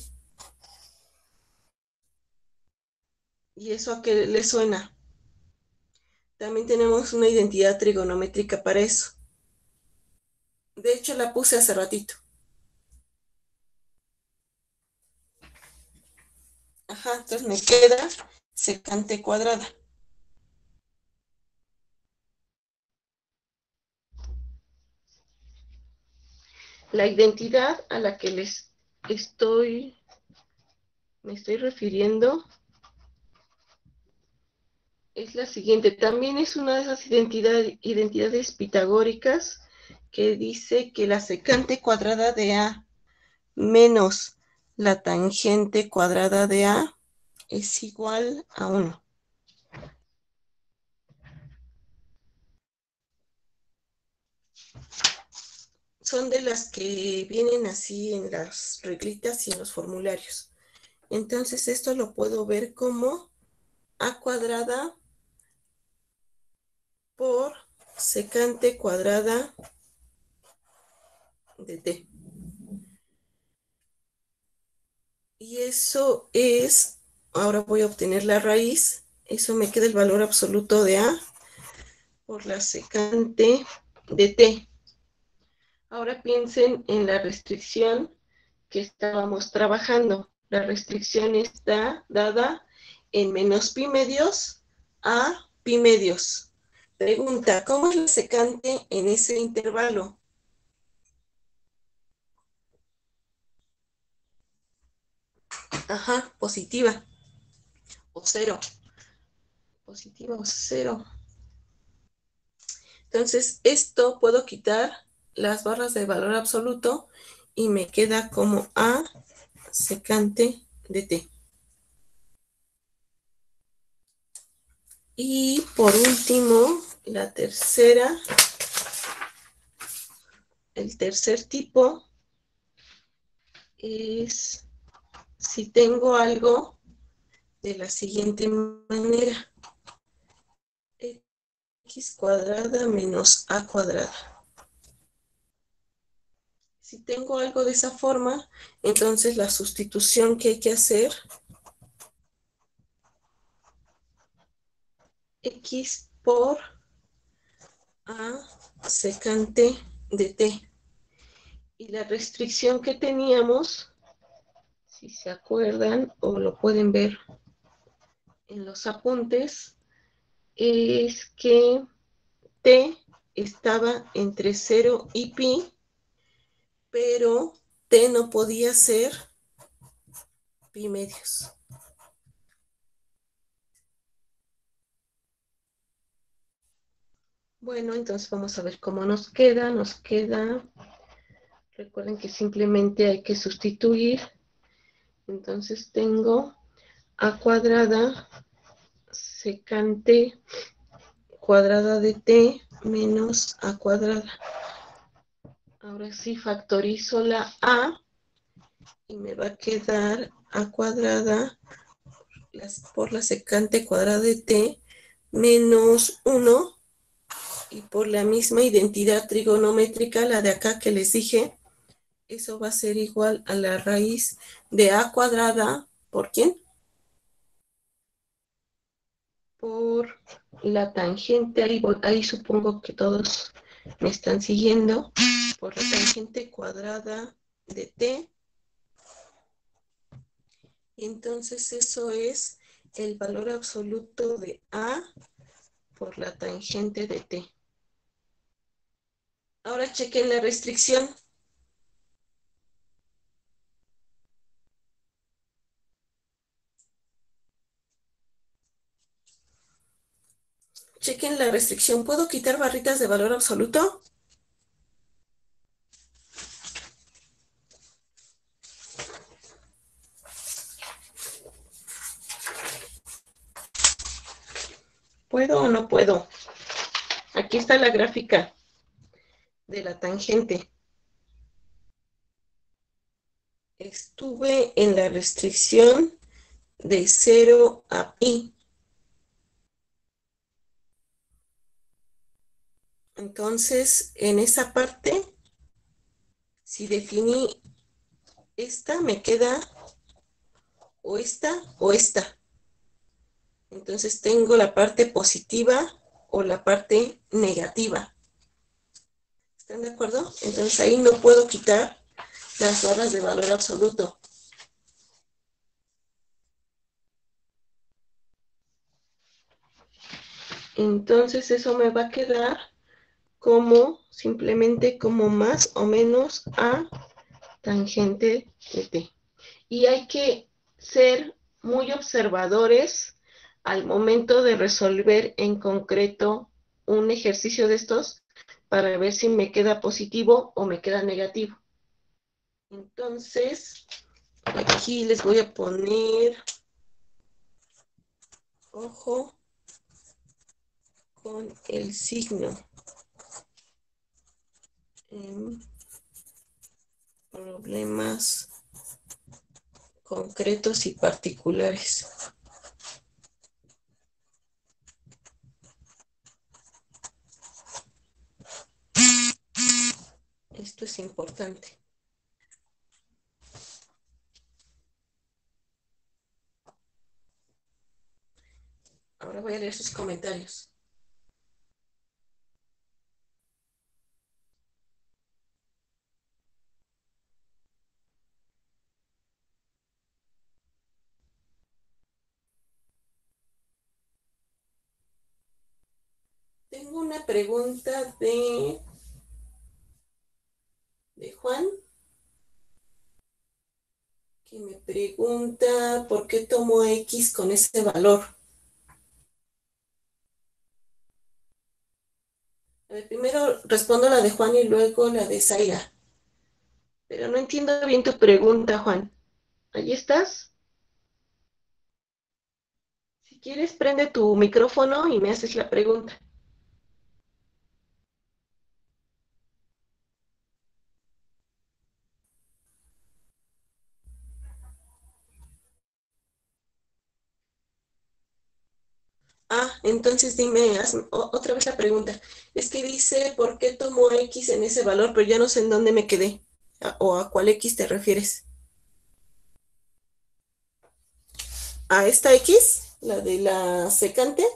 ¿Y eso a qué le suena? También tenemos una identidad trigonométrica para eso. De hecho, la puse hace ratito. Ajá, entonces me queda secante cuadrada. La identidad a la que me estoy refiriendo es la siguiente. También es una de esas identidades pitagóricas que dice que la secante cuadrada de a menos la tangente cuadrada de a es igual a 1. Son de las que vienen así en las reglitas y en los formularios. Entonces esto lo puedo ver como a cuadrada por secante cuadrada de t. Y eso es, ahora voy a obtener la raíz, eso me queda el valor absoluto de a por la secante de t. Ahora piensen en la restricción que estábamos trabajando. La restricción está dada en menos pi medios a pi medios. Pregunta, ¿cómo es la secante en ese intervalo? Ajá, positiva o cero. Positiva o cero. Entonces, esto puedo quitar las barras de valor absoluto y me queda como a secante de t. Y por último, la tercera, el tercer tipo es si tengo algo de la siguiente manera. x cuadrada menos a cuadrada. Si tengo algo de esa forma, entonces la sustitución que hay que hacer, x por a secante de t. Y la restricción que teníamos, si se acuerdan o lo pueden ver en los apuntes, es que t estaba entre 0 y pi, pero t no podía ser pi medios. Bueno, entonces vamos a ver cómo nos queda. Nos queda, recuerden que simplemente hay que sustituir. Entonces tengo a cuadrada secante cuadrada de t menos a cuadrada. Ahora sí factorizo la a y me va a quedar a cuadrada por la secante cuadrada de t menos 1, y por la misma identidad trigonométrica, la de acá que les dije, eso va a ser igual a la raíz de a cuadrada, ¿por quién? Por la tangente, ahí supongo que todos me están siguiendo, por la tangente cuadrada de t. Entonces eso es el valor absoluto de a por la tangente de t. Ahora chequen la restricción. Chequen la restricción. ¿Puedo quitar barritas de valor absoluto? ¿Puedo o no puedo? Aquí está la gráfica de la tangente. Estuve en la restricción de 0 a pi. Entonces, en esa parte, si definí esta, me queda o esta o esta. Entonces tengo la parte positiva o la parte negativa. ¿Están de acuerdo? Entonces ahí no puedo quitar las barras de valor absoluto. Entonces eso me va a quedar como, simplemente como más o menos a tangente de t. Y hay que ser muy observadores al momento de resolver en concreto un ejercicio de estos para ver si me queda positivo o me queda negativo. Entonces, aquí les voy a poner, ojo, con el signo en problemas concretos y particulares. Esto es importante. Ahora voy a leer sus comentarios. Tengo una pregunta de Juan, que me pregunta por qué tomo X con ese valor. A ver, primero respondo la de Juan y luego la de Zaira. Pero no entiendo bien tu pregunta, Juan. ¿Ahí estás? Si quieres, prende tu micrófono y me haces la pregunta. Entonces dime, otra vez la pregunta. Es que dice, ¿por qué tomo X en ese valor? Pero ya no sé en dónde me quedé. ¿O a cuál X te refieres? ¿A esta X? ¿La de la secante?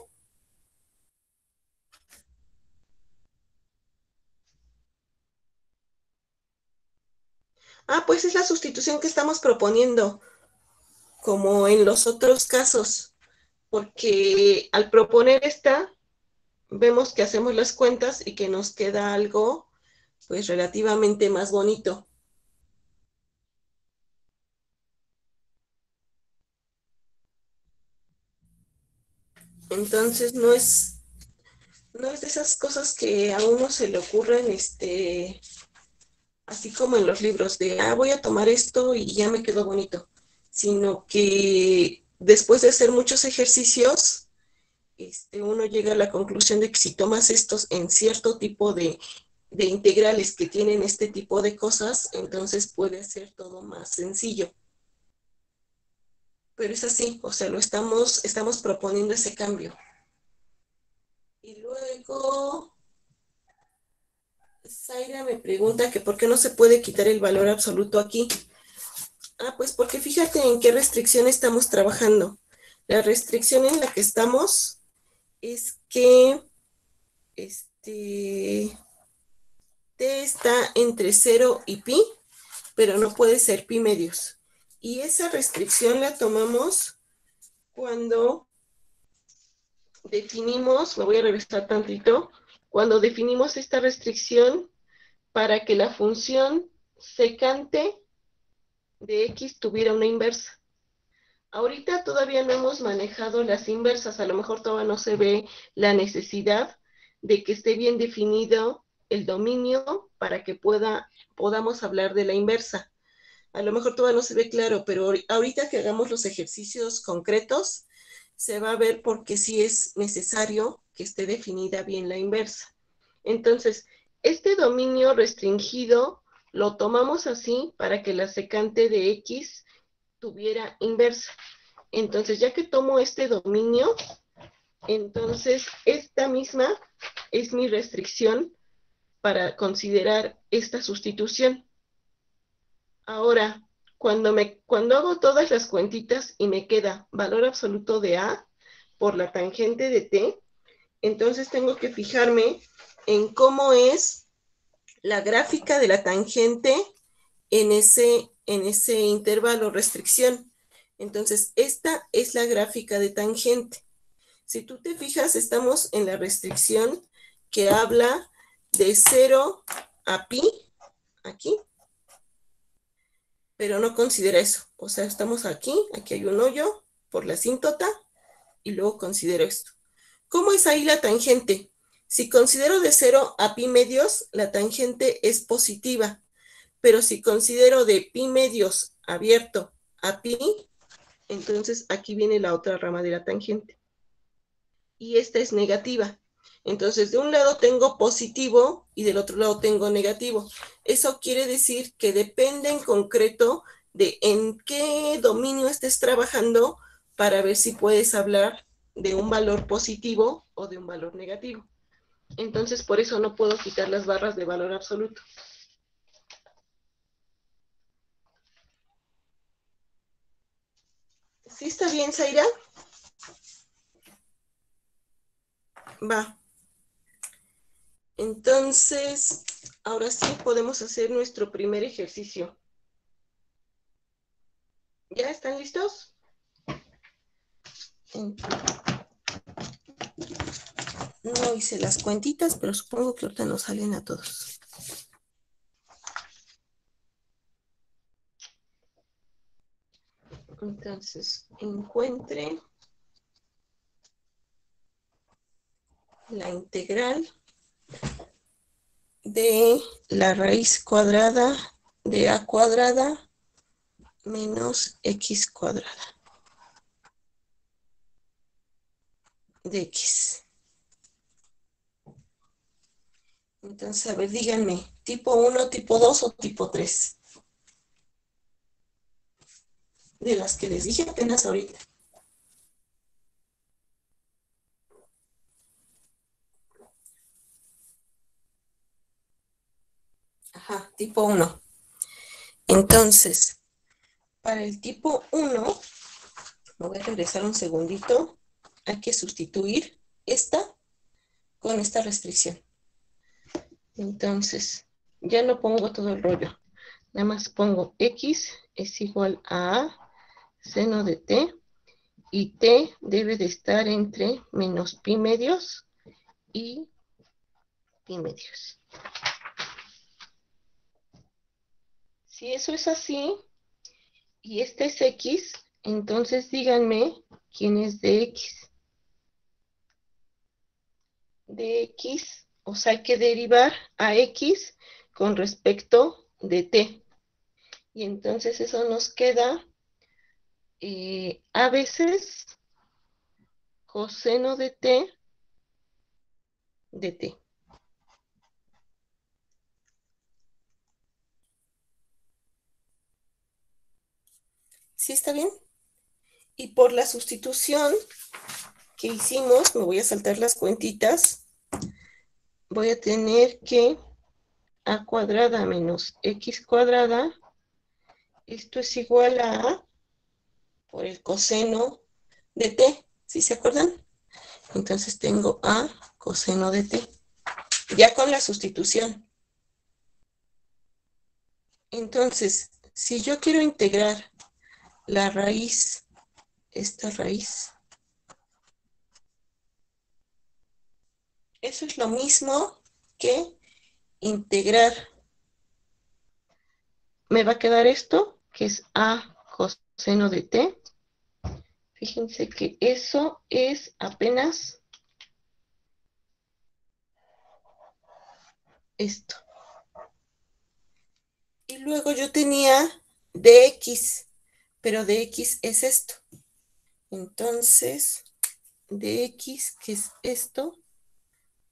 Pues es la sustitución que estamos proponiendo, como en los otros casos, porque al proponer esta, vemos que hacemos las cuentas y que nos queda algo, pues relativamente más bonito. Entonces no es de esas cosas que a uno se le ocurren, así como en los libros de, voy a tomar esto y ya me quedó bonito, sino que después de hacer muchos ejercicios, uno llega a la conclusión de que si tomas estos en cierto tipo de integrales que tienen este tipo de cosas, entonces puede ser todo más sencillo. Pero es así, o sea, estamos proponiendo ese cambio. Y luego, Zaira me pregunta que por qué no se puede quitar el valor absoluto aquí. Pues porque fíjate en qué restricción estamos trabajando. La restricción en la que estamos es que t está entre 0 y pi, pero no puede ser pi medios. Y esa restricción la tomamos cuando definimos, me voy a regresar tantito, cuando definimos esta restricción para que la función secante de x tuviera una inversa. Ahorita todavía no hemos manejado las inversas, a lo mejor todavía no se ve la necesidad de que esté bien definido el dominio para que podamos hablar de la inversa. A lo mejor todavía no se ve claro, pero ahorita que hagamos los ejercicios concretos, se va a ver porque sí es necesario que esté definida bien la inversa. Entonces, este dominio restringido lo tomamos así para que la secante de x tuviera inversa. Entonces, ya que tomo este dominio, entonces esta misma es mi restricción para considerar esta sustitución. Ahora, cuando hago todas las cuentitas y me queda valor absoluto de A por la tangente de T, entonces tengo que fijarme en cómo es la gráfica de la tangente en ese intervalo restricción. Entonces, esta es la gráfica de tangente. Si tú te fijas, estamos en la restricción que habla de 0 a pi, aquí, pero no considera eso. O sea, estamos aquí hay un hoyo por la asíntota, y luego considero esto. ¿Cómo es ahí la tangente? Si considero de 0 a pi medios, la tangente es positiva, pero si considero de pi medios abierto a pi, entonces aquí viene la otra rama de la tangente. Y esta es negativa. Entonces, de un lado tengo positivo y del otro lado tengo negativo. Eso quiere decir que depende en concreto de en qué dominio estés trabajando para ver si puedes hablar de un valor positivo o de un valor negativo. Entonces, por eso no puedo quitar las barras de valor absoluto. ¿Sí está bien, Zaira? Va. Entonces, ahora sí podemos hacer nuestro primer ejercicio. ¿Ya están listos? No hice las cuentitas, pero supongo que ahorita nos salen a todos. Entonces, encuentre la integral de la raíz cuadrada de a cuadrada menos x cuadrada de x. Entonces, a ver, díganme, ¿tipo 1, tipo 2 o tipo 3? De las que les dije apenas ahorita. Ajá, tipo 1. Entonces, para el tipo 1, me voy a regresar un segundito. Hay que sustituir esta con esta restricción. Entonces, ya no pongo todo el rollo. Nada más pongo x es igual a seno de t, y t debe de estar entre menos pi medios y pi medios. Si eso es así, y este es x, entonces díganme quién es dx. Dx, o sea, hay que derivar a x con respecto de t. Y entonces eso nos queda a veces coseno de t de t. ¿Sí está bien? Y por la sustitución que hicimos, me voy a saltar las cuentitas, voy a tener que a cuadrada menos x cuadrada, esto es igual a, por el coseno de t, ¿sí se acuerdan? Entonces tengo a coseno de t, ya con la sustitución. Entonces, si yo quiero integrar la raíz, esta raíz, eso es lo mismo que integrar. Me va a quedar esto, que es a coseno de t. Fíjense que eso es apenas esto. Y luego yo tenía dx, pero dx es esto. Entonces, dx, que es esto,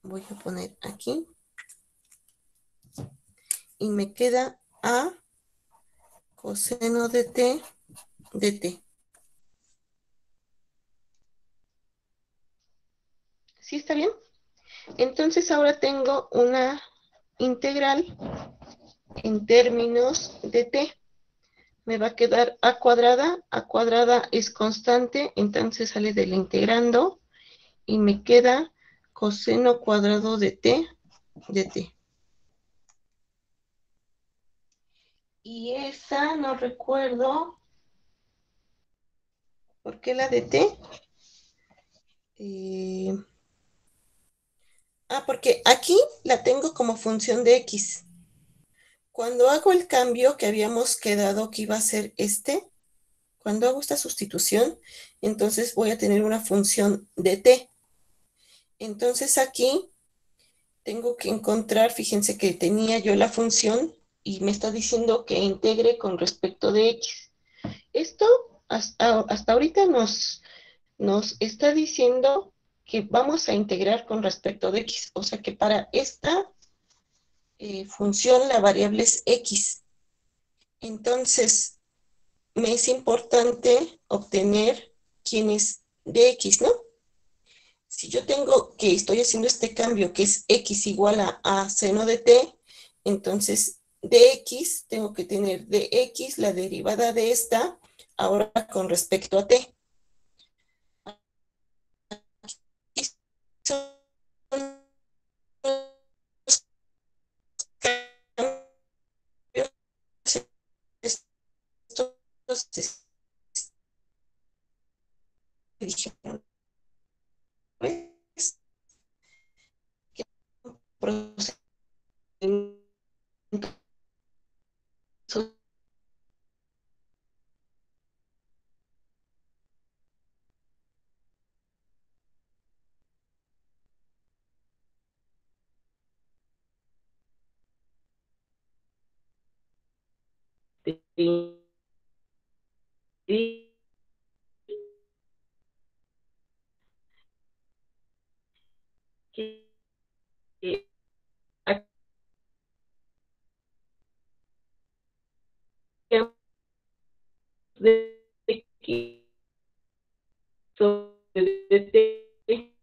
voy a poner aquí. Y me queda a coseno de t de t. ¿Sí está bien? Entonces ahora tengo una integral en términos de t. Me va a quedar a cuadrada es constante, entonces sale del integrando y me queda coseno cuadrado de t de t. Y esa no recuerdo por qué la de t. Porque aquí la tengo como función de x. Cuando hago el cambio que habíamos quedado que iba a ser este, cuando hago esta sustitución, entonces voy a tener una función de t. Entonces aquí tengo que encontrar, fíjense que tenía yo la función y me está diciendo que integre con respecto de x. Esto hasta ahorita nos está diciendo que vamos a integrar con respecto de x. O sea que para esta función la variable es x. Entonces, me es importante obtener quién es dx, ¿no? Si yo tengo que estoy haciendo este cambio que es x igual a seno de t, entonces dx tengo que tener dx, la derivada de esta, ahora con respecto a t. Y son los cambios estos que dijeron, ¿ves? Que procedimientos de que de X sobre T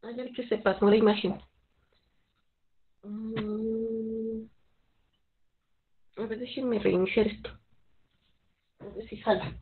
Ah, ya vi que se pasó la imagen. Mm, a ver, déjenme reiniciar esto. A ver si jala.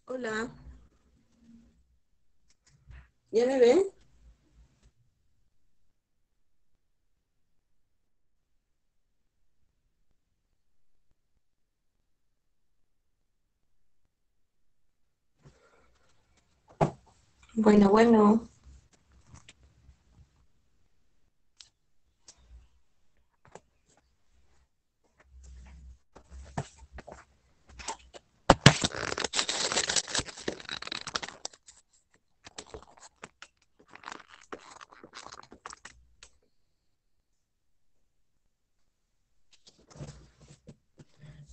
Hola, ¿ya me ven? Bueno, bueno.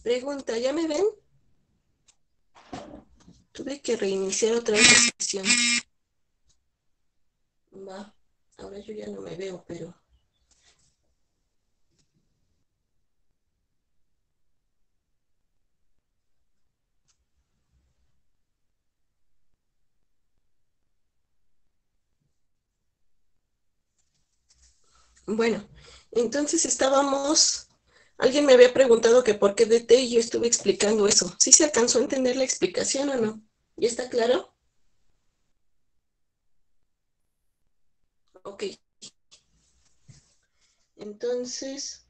Pregunta, ¿ya me ven? Tuve que reiniciar otra vez la sesión. Va, ahora yo ya no me veo, pero... Bueno, entonces estábamos... Alguien me había preguntado que por qué DT y yo estuve explicando eso. ¿Sí se alcanzó a entender la explicación o no? ¿Ya está claro? Ok, entonces...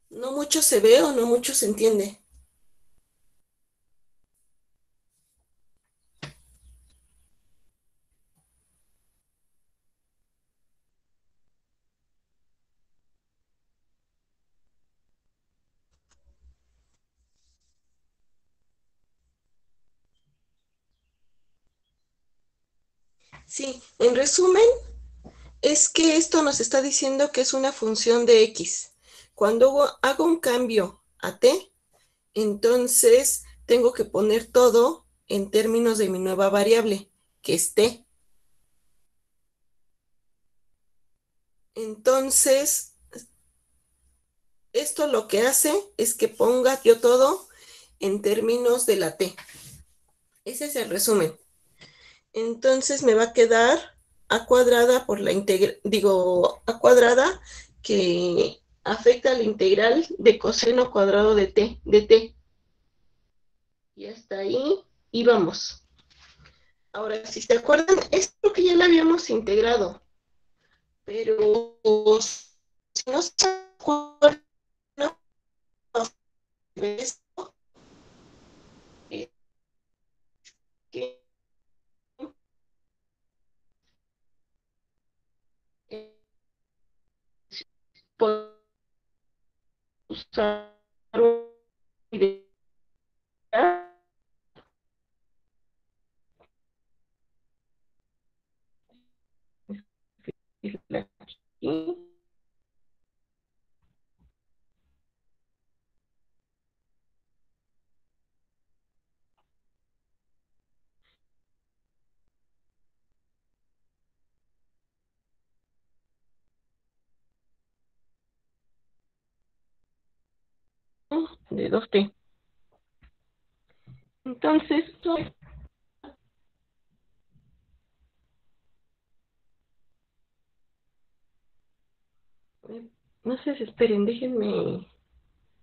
No mucho se ve o no mucho se entiende. Sí, en resumen, es que esto nos está diciendo que es una función de x. Cuando hago un cambio a t, entonces tengo que poner todo en términos de mi nueva variable, que es t. Entonces, esto lo que hace es que ponga yo todo en términos de la t. Ese es el resumen. Entonces me va a quedar a cuadrada por la integral, digo, a cuadrada que afecta a la integral de coseno cuadrado de t. Y hasta ahí y vamos. Ahora, si se acuerdan, esto que ya lo habíamos integrado, pero si no se acuerdan de esto, es que por usar una idea aquí, de 2t. Entonces, no sé, esperen, déjenme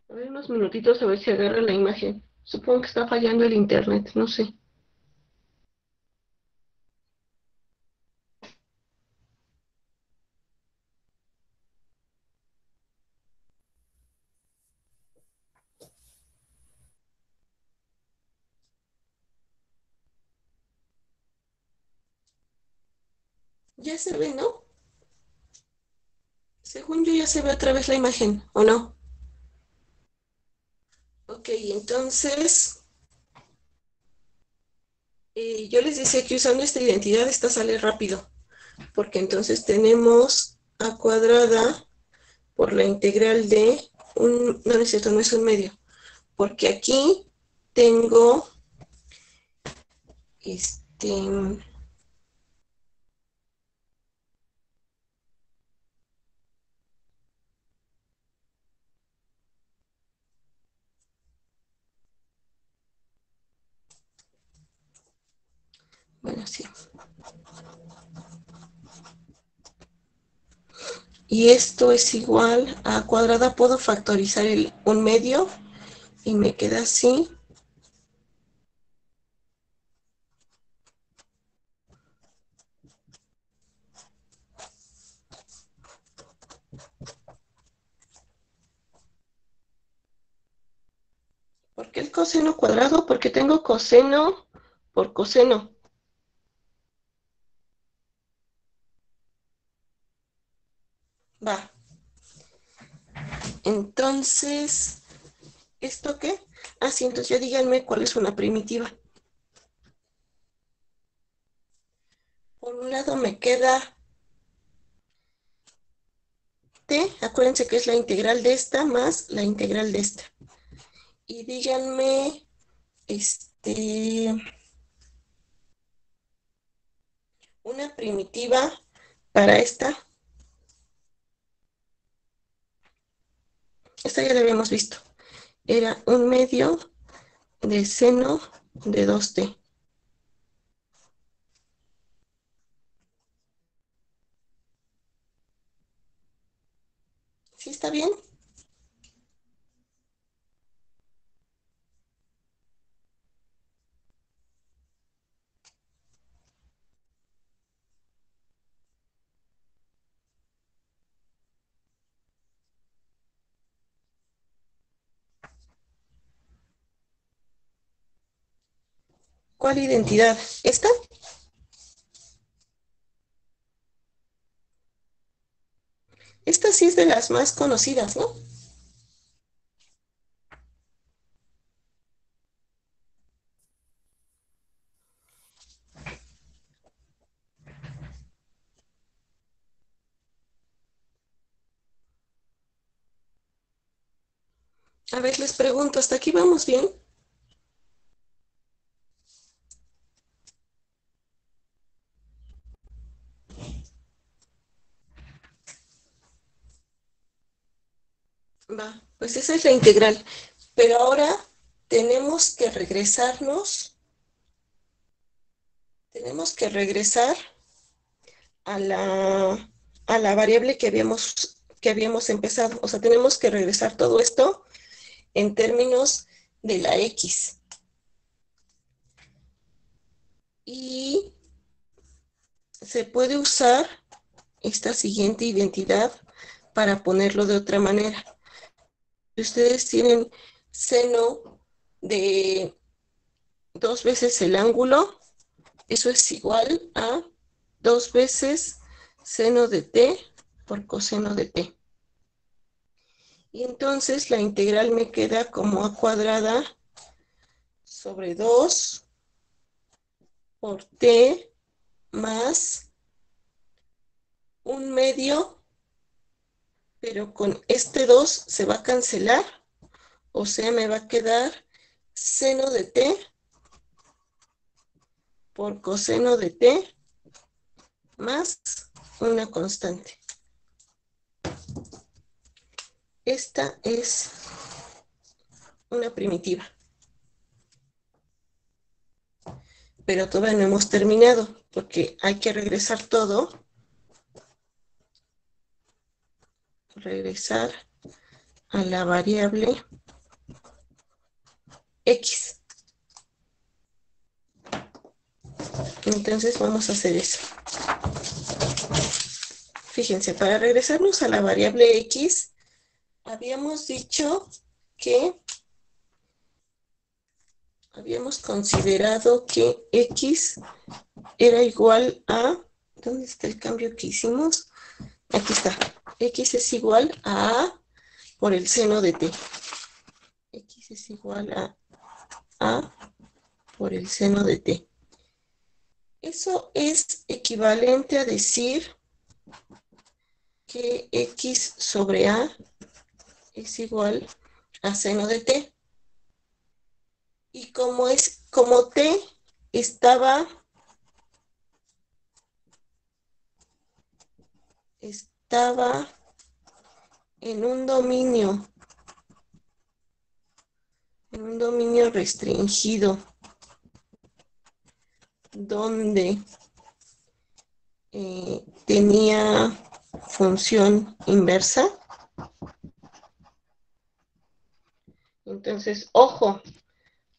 a ver unos minutitos a ver si agarra la imagen. Supongo que está fallando el internet, no sé. Ya se ve, ¿no? Según yo ya se ve otra vez la imagen, ¿o no? Ok, entonces yo les decía que usando esta identidad esta sale rápido, porque entonces tenemos a cuadrada por la integral de un, no es cierto, no es un medio, porque aquí tengo este, bueno, sí. Y esto es igual a cuadrada, puedo factorizar un medio y me queda así. ¿Por qué el coseno cuadrado? Porque tengo coseno por coseno. Va. Entonces, ¿esto qué? Ah, sí, entonces ya díganme cuál es una primitiva. Por un lado me queda t, acuérdense que es la integral de esta más la integral de esta. Y díganme, una primitiva para esta. Esta ya la habíamos visto. Era un medio de seno de 2t. ¿Sí está bien? ¿Cuál identidad? ¿Esta? Esta sí es de las más conocidas, ¿no? A ver, les pregunto, ¿hasta aquí vamos bien? Va, pues esa es la integral. Pero ahora tenemos que regresar a la variable que habíamos empezado. O sea, tenemos que regresar todo esto en términos de la x. Y se puede usar esta siguiente identidad para ponerlo de otra manera. Si ustedes tienen seno de 2 veces el ángulo, eso es igual a 2 veces seno de t por coseno de t. Y entonces la integral me queda como a cuadrada sobre 2 por t más un medio, pero con este 2 se va a cancelar, o sea, me va a quedar seno de t por coseno de t más una constante. Esta es una primitiva. Pero todavía no hemos terminado, porque hay que regresar todo. Regresar a la variable X. Entonces vamos a hacer eso. Fíjense, para regresarnos a la variable X, habíamos dicho que habíamos considerado que X era igual a... ¿Dónde está el cambio que hicimos? Aquí está. X es igual a A por el seno de T. X es igual a A por el seno de T. Eso es equivalente a decir que X sobre A es igual a seno de T. Y como T estaba en un dominio restringido donde tenía función inversa. Entonces, ojo,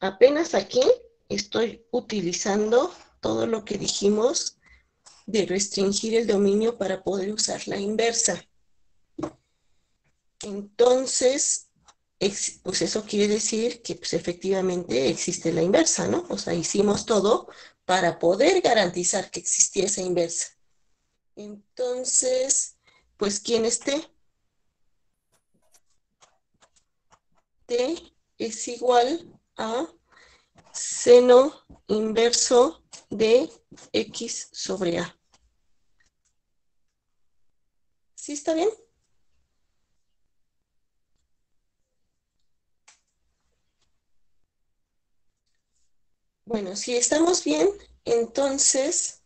apenas aquí estoy utilizando todo lo que dijimos de restringir el dominio para poder usar la inversa. Entonces, pues eso quiere decir que pues, efectivamente existe la inversa, ¿no? O sea, hicimos todo para poder garantizar que existía esa inversa. Entonces, pues, ¿quién es T? T es igual a seno inverso de X sobre A. ¿Sí está bien? Bueno, si estamos bien, entonces,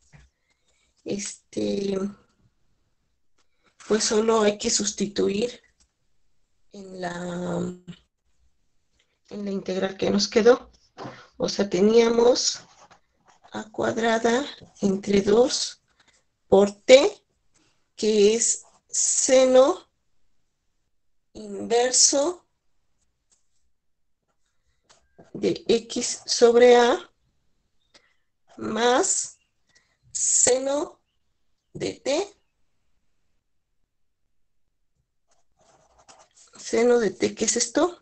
pues solo hay que sustituir en la integral que nos quedó. O sea, teníamos A cuadrada entre 2 por T, que es seno inverso de X sobre A más seno de T. Seno de T, ¿qué es esto?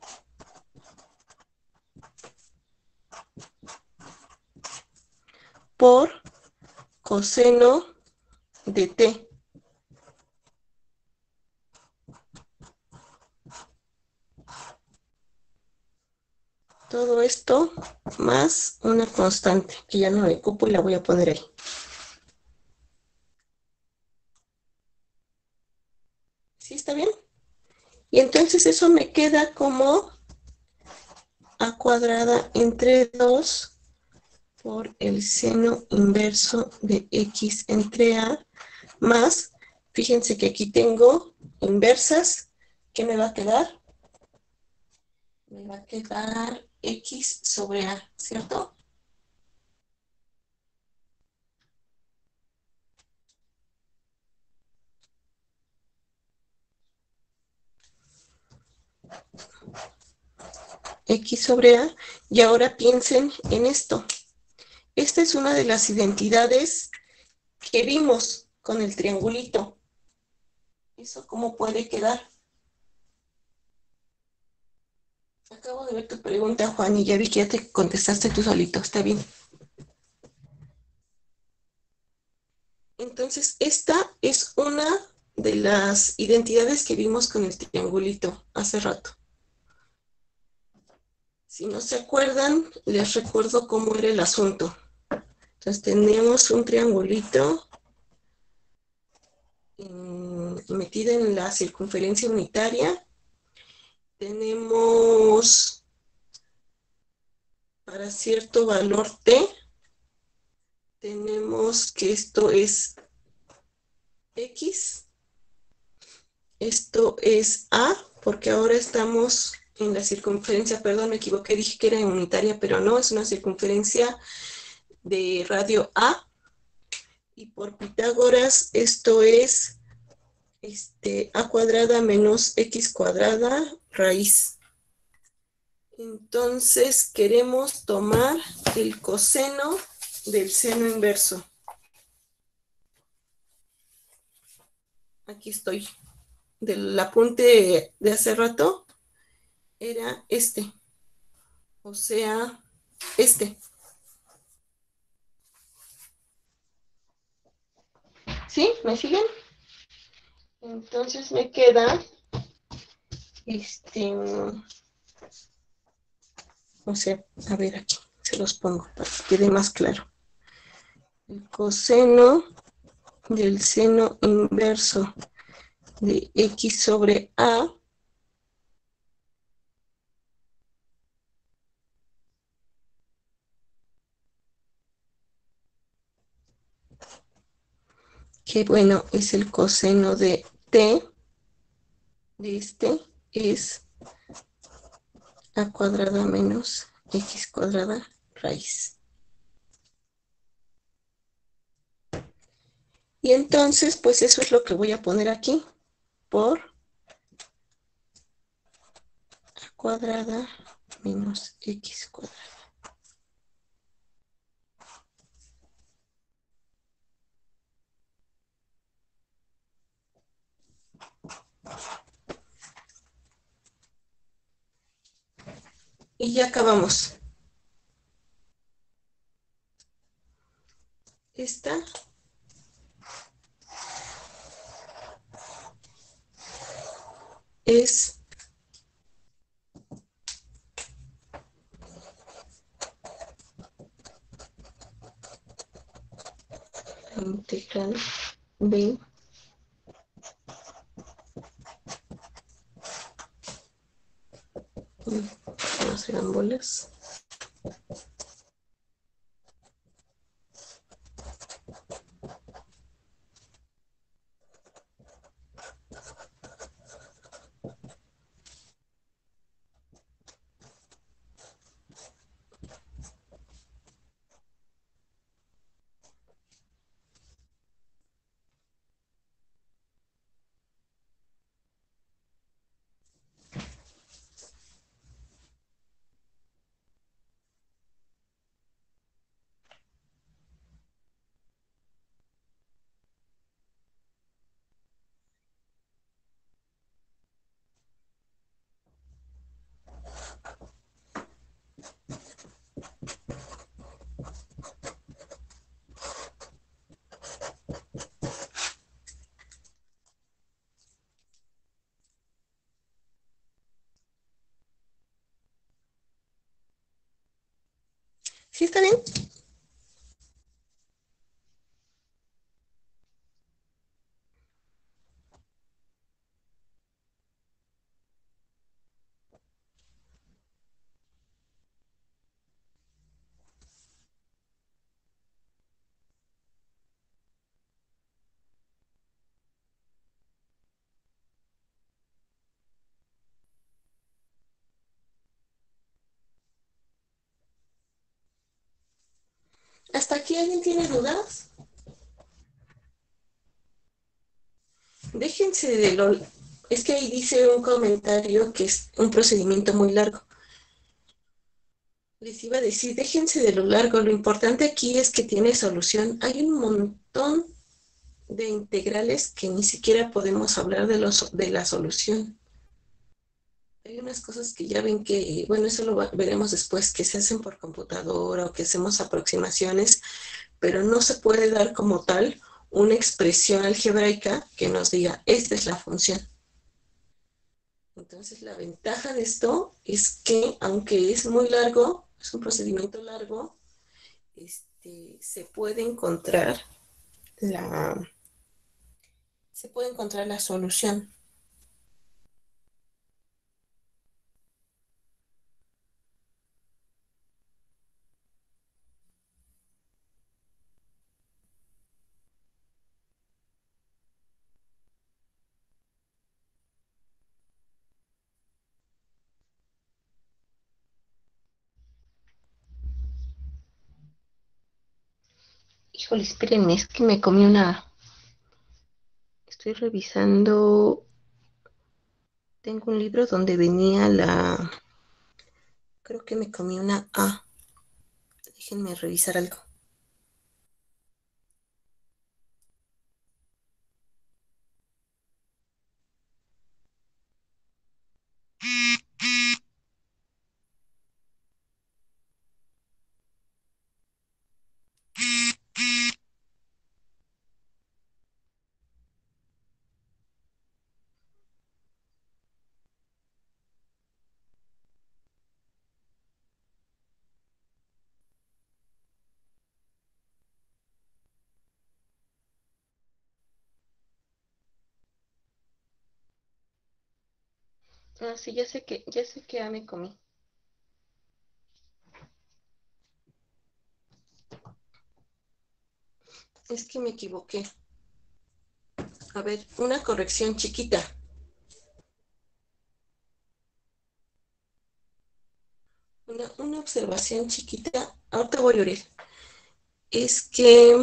Por coseno de T. Todo esto más una constante, que ya no le ocupo y la voy a poner ahí. ¿Sí está bien? Y entonces eso me queda como A cuadrada entre 2 por el seno inverso de X entre A más, fíjense que aquí tengo inversas. ¿Qué me va a quedar? Me va a quedar X sobre A, ¿cierto? X sobre A. Y ahora piensen en esto. Esta es una de las identidades que vimos con el triangulito. ¿Eso cómo puede quedar? Acabo de ver tu pregunta, Juan, y ya vi que ya te contestaste tú solito. Está bien. Entonces, esta es una de las identidades que vimos con el triangulito hace rato. Si no se acuerdan, les recuerdo cómo era el asunto. Entonces, tenemos un triangulito metido en la circunferencia unitaria. Tenemos para cierto valor T, tenemos que esto es X, esto es A, porque ahora estamos en la circunferencia, perdón, me equivoqué, dije que era unitaria, pero no, es una circunferencia de radio A. Y por Pitágoras esto es a cuadrada menos x cuadrada raíz. Entonces queremos tomar el coseno del seno inverso. Aquí estoy. Del apunte de hace rato era este. O sea, este. ¿Sí? ¿Me siguen? Entonces me queda o sea, a ver aquí, se los pongo para que quede más claro. El coseno del seno inverso de x sobre a que bueno, es el coseno de t de es a cuadrada menos x cuadrada raíz. Y entonces, pues eso es lo que voy a poner aquí por a cuadrada menos x cuadrada. Y ya acabamos. Esta es la integral de no serán bolas. ¿Sí está bien? ¿Hasta aquí alguien tiene dudas? Déjense de lo... Es que ahí dice un comentario que es un procedimiento muy largo. Les iba a decir, déjense de lo largo. Lo importante aquí es que tiene solución. Hay un montón de integrales que ni siquiera podemos hablar de la solución. Hay unas cosas que ya ven que, bueno, eso lo veremos después, que se hacen por computadora o que hacemos aproximaciones, pero no se puede dar como tal una expresión algebraica que nos diga, esta es la función. Entonces, la ventaja de esto es que, aunque es muy largo, es un procedimiento largo, se puede encontrar la, se puede encontrar la solución. Híjole, espérenme, es que me comí una... Estoy revisando... Tengo un libro donde venía la... Creo que me comí una A. Déjenme revisar algo. Ah, sí, ya sé que A me comí. Es que me equivoqué. A ver, una corrección chiquita. Una observación chiquita. Ahorita voy a oír. Es que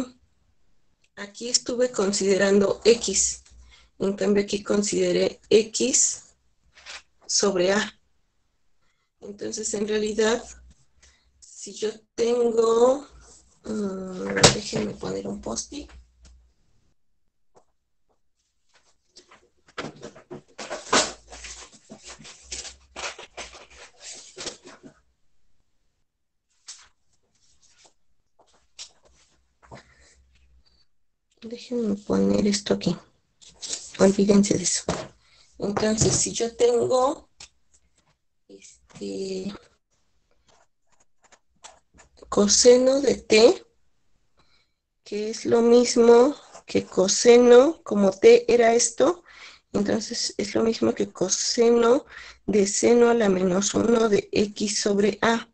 aquí estuve considerando X. En cambio, aquí consideré X sobre A. Entonces, en realidad, si yo tengo... déjenme poner un post-it. Déjenme poner esto aquí. Olvídense de eso. Entonces, si yo tengo coseno de t, que es lo mismo que coseno, como t era esto, entonces es lo mismo que coseno de seno a la menos 1 de x sobre a.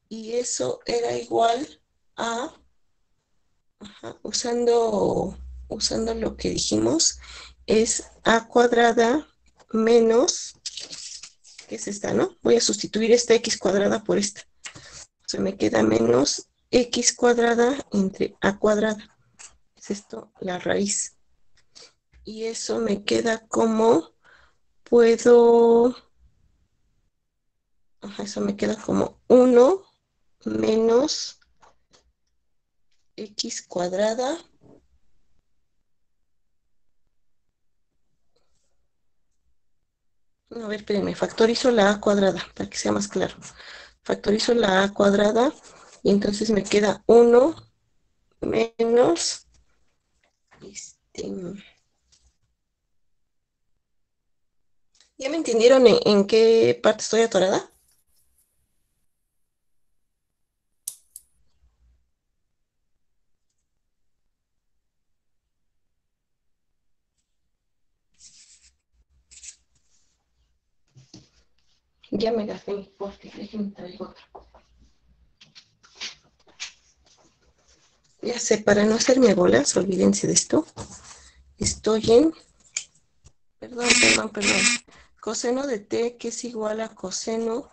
Y eso era igual a, usando lo que dijimos, es a cuadrada menos, que es esta, ¿no? Voy a sustituir esta x cuadrada por esta. Se me queda menos x cuadrada entre a cuadrada. Es esto, la raíz. Y eso me queda como puedo... eso me queda como 1 menos x cuadrada. No, a ver, espérenme, factorizo la a cuadrada para que sea más claro. Factorizo la a cuadrada y entonces me queda 1 menos... ¿Ya me entendieron en qué parte estoy atorada? Ya me gasté mi poste, déjenme traigo otro. Ya sé, para no hacerme bolas, olvídense de esto. Estoy en, perdón. Coseno de t, que es igual a coseno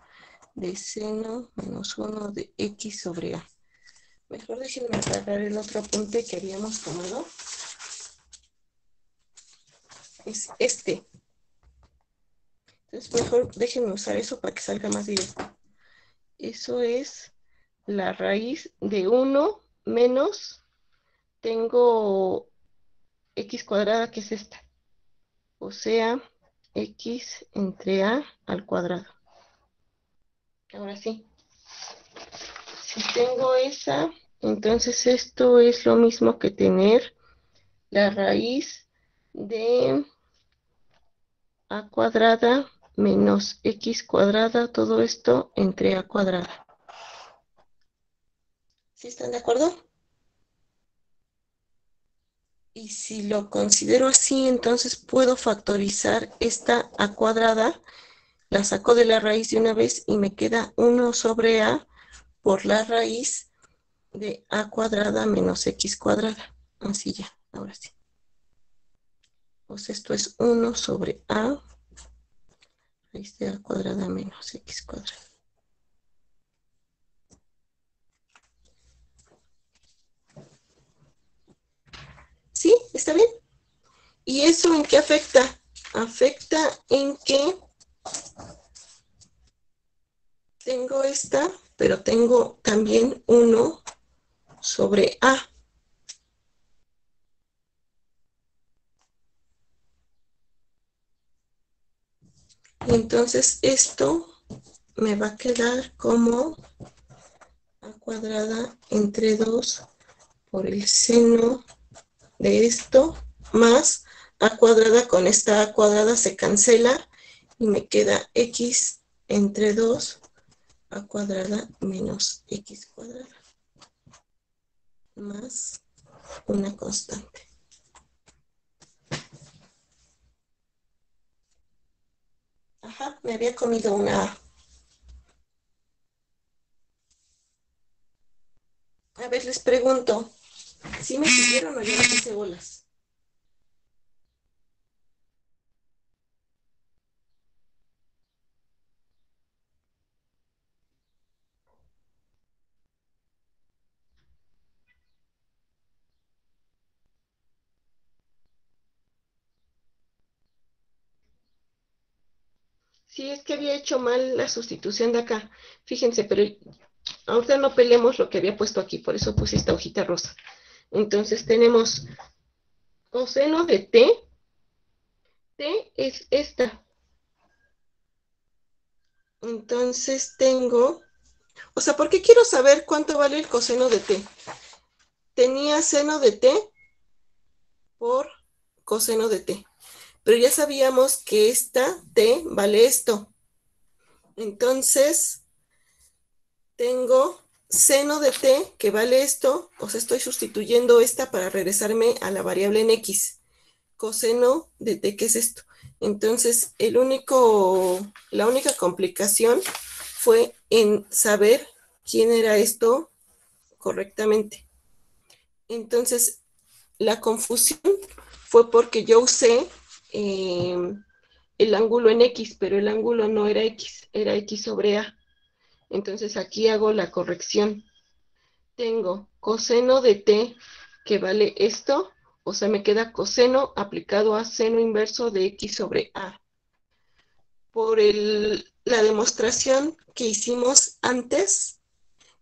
de seno menos 1 de x sobre a. Mejor déjenme agarrar el otro apunte que habíamos tomado. Es este. Entonces mejor déjenme usar eso para que salga más directo. Eso es la raíz de 1 menos, tengo x cuadrada, que es esta. O sea, x entre a al cuadrado. Ahora sí, si tengo esa, entonces esto es lo mismo que tener la raíz de a cuadrada menos x cuadrada, todo esto entre a cuadrada. ¿Sí están de acuerdo? Y si lo considero así, entonces puedo factorizar esta a cuadrada, la saco de la raíz de una vez y me queda 1 sobre a por la raíz de a cuadrada menos x cuadrada. Así ya, ahora sí. Pues esto es 1 sobre a raíz de a cuadrada menos x cuadrada. ¿está bien? ¿Y eso en qué afecta? Afecta en que tengo esta, pero tengo también 1 sobre A. Y entonces esto me va a quedar como A cuadrada entre 2 por el seno de esto, más A cuadrada con esta A cuadrada se cancela y me queda X entre 2 A cuadrada menos X cuadrada, más una constante. Ajá, me había comido una A. A ver, les pregunto, ¿sí me siguieron o ya les hice bolas? Sí, es que había hecho mal la sustitución de acá. Fíjense, pero ahorita no peleemos lo que había puesto aquí, por eso puse esta hojita rosa. Entonces tenemos coseno de t es esta. Entonces tengo, o sea, ¿por qué quiero saber cuánto vale el coseno de t? Tenía seno de t por coseno de t, pero ya sabíamos que esta t vale esto. Entonces tengo seno de t que vale esto, o sea, estoy sustituyendo esta para regresarme a la variable en x. Coseno de t, ¿qué es esto? Entonces, la única complicación fue en saber quién era esto correctamente. Entonces, la confusión fue porque yo usé el ángulo en x, pero el ángulo no era x, era x sobre a. Entonces, aquí hago la corrección. Tengo coseno de t que vale esto, o sea, me queda coseno aplicado a seno inverso de x sobre a. Por la demostración que hicimos antes,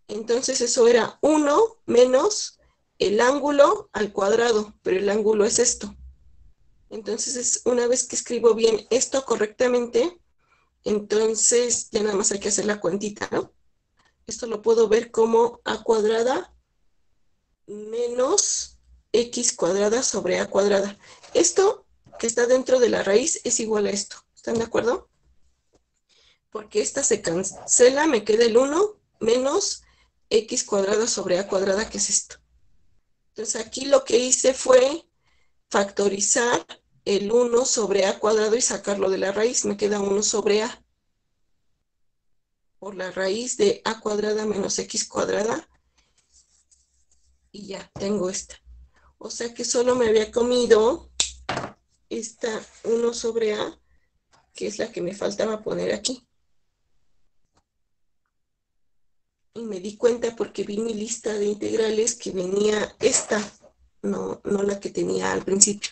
entonces eso era 1 menos el ángulo al cuadrado, pero el ángulo es esto. Entonces, una vez que escribo bien esto correctamente, entonces ya nada más hay que hacer la cuentita, ¿no? Esto lo puedo ver como a cuadrada menos x cuadrada sobre a cuadrada. Esto que está dentro de la raíz es igual a esto. ¿Están de acuerdo? Porque esta se cancela, me queda el 1 menos x cuadrada sobre a cuadrada, que es esto. Entonces aquí lo que hice fue factorizar el 1 sobre a cuadrado y sacarlo de la raíz. Me queda 1 sobre a por la raíz de a cuadrada menos x cuadrada. Y ya tengo esta. O sea que solo me había comido esta 1 sobre a, que es la que me faltaba poner aquí. Y me di cuenta porque vi mi lista de integrales que venía esta, no la que tenía al principio.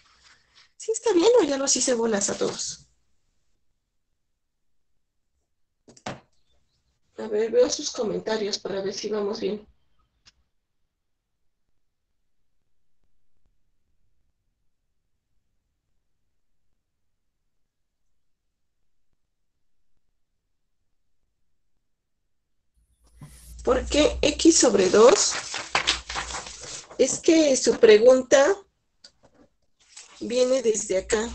¿Sí está bien o ya los hice bolas a todos? A ver, veo sus comentarios para ver si vamos bien. ¿Por qué x sobre 2? Es que su pregunta viene desde acá.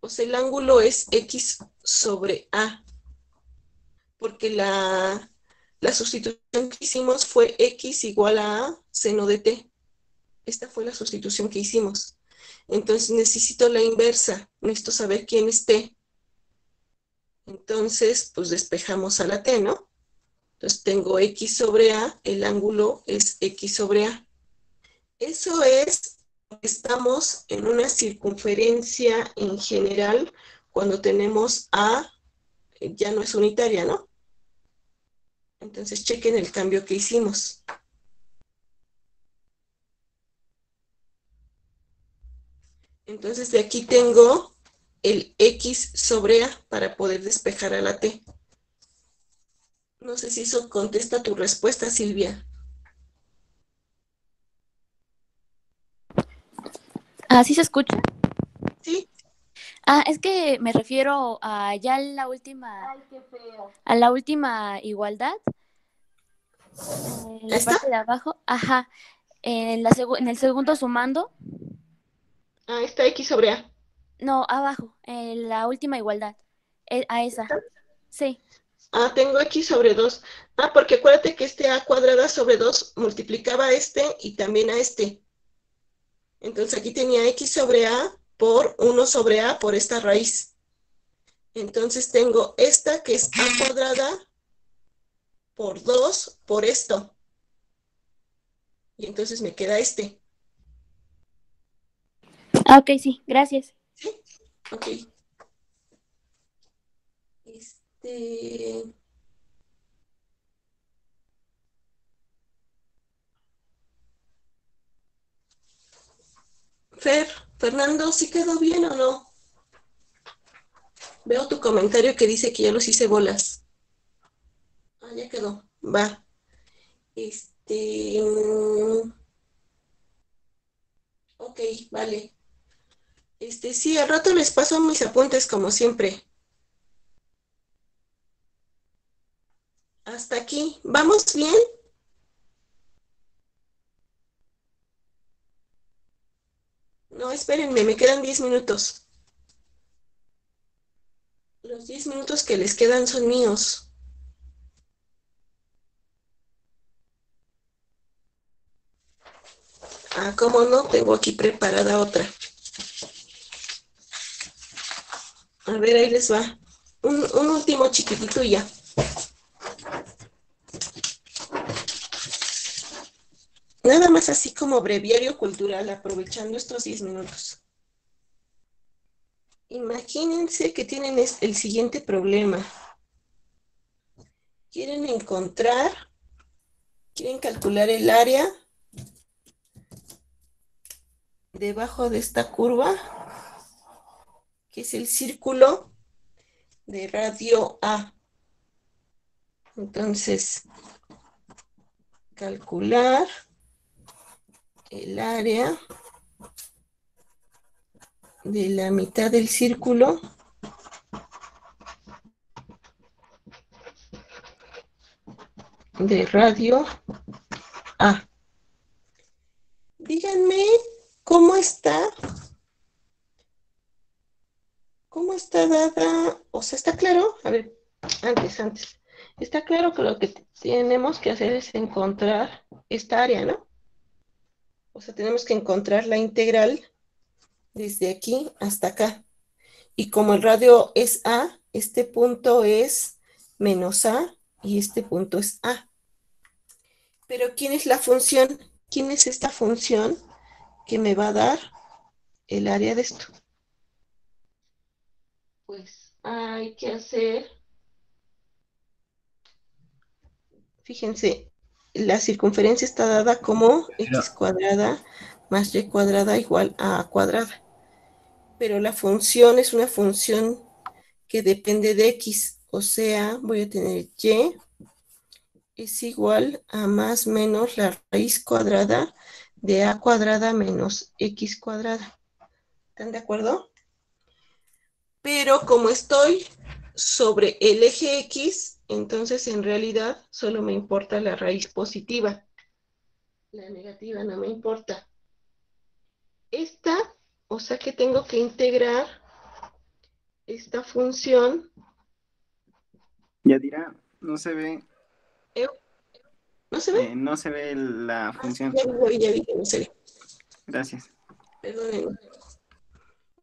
O sea, el ángulo es x sobre a, porque la sustitución que hicimos fue x igual a seno de t. Esta fue la sustitución que hicimos. Entonces necesito la inversa. Necesito saber quién es t. Entonces, pues despejamos a la t, ¿no? Entonces tengo x sobre a, el ángulo es x sobre a. Eso es, estamos en una circunferencia en general cuando tenemos a, ya no es unitaria, ¿no? Entonces chequen el cambio que hicimos. Entonces de aquí tengo el X sobre A para poder despejar a la T. No sé si eso contesta tu respuesta, Silvia. ¿Ah, sí se escucha? Sí. Ah, es que me refiero a ya la última, Ay, qué feo. a la última igualdad, en la ¿Esta? parte de abajo, ajá, en el segundo sumando, Ah, esta X sobre A. no, abajo, en la última igualdad, a esa, ¿Esta? sí. Ah, tengo X sobre 2. Ah, porque acuérdate que este A cuadrada sobre 2 multiplicaba a este y también a este. Entonces aquí tenía X sobre A por 1 sobre A por esta raíz. Entonces tengo esta que es A cuadrada por 2 por esto. Y entonces me queda este. Ah, ok, sí, gracias. ¿Sí? Ok. Este... Fernando, ¿sí quedó bien o no? Veo tu comentario que dice que ya los hice bolas. Ah, ya quedó. Va. Este... Ok, vale. Sí, al rato les paso mis apuntes como siempre. Hasta aquí. ¿Vamos bien? No, espérenme, me quedan 10 minutos. Los 10 minutos que les quedan son míos. Ah, ¿cómo no? Tengo aquí preparada otra. A ver, ahí les va. Un último chiquitito y ya. Nada más así como breviario cultural, aprovechando estos 10 minutos. Imagínense que tienen el siguiente problema. Quieren calcular el área debajo de esta curva, que es el círculo de radio A. Entonces, calcular el área de la mitad del círculo de radio A. Díganme cómo está dada, o sea, ¿está claro? A ver, antes. Está claro que lo que tenemos que hacer es encontrar esta área, ¿no? O sea, tenemos que encontrar la integral desde aquí hasta acá. Y como el radio es A, este punto es menos A y este punto es A. Pero ¿quién es la función? ¿Quién es esta función que me va a dar el área de esto? Pues hay que hacer, fíjense, la circunferencia está dada como x cuadrada más y cuadrada igual a cuadrada. Pero la función es una función que depende de x, o sea, voy a tener y es igual a más menos la raíz cuadrada de a cuadrada menos x cuadrada. ¿Están de acuerdo? Pero como estoy sobre el eje x, entonces en realidad solo me importa la raíz positiva. La negativa no me importa. Esta, o sea que tengo que integrar esta función. Yadira, no se ve, ¿No se ve? no se ve la función. Ya vi que no se ve. Gracias. Perdónenme.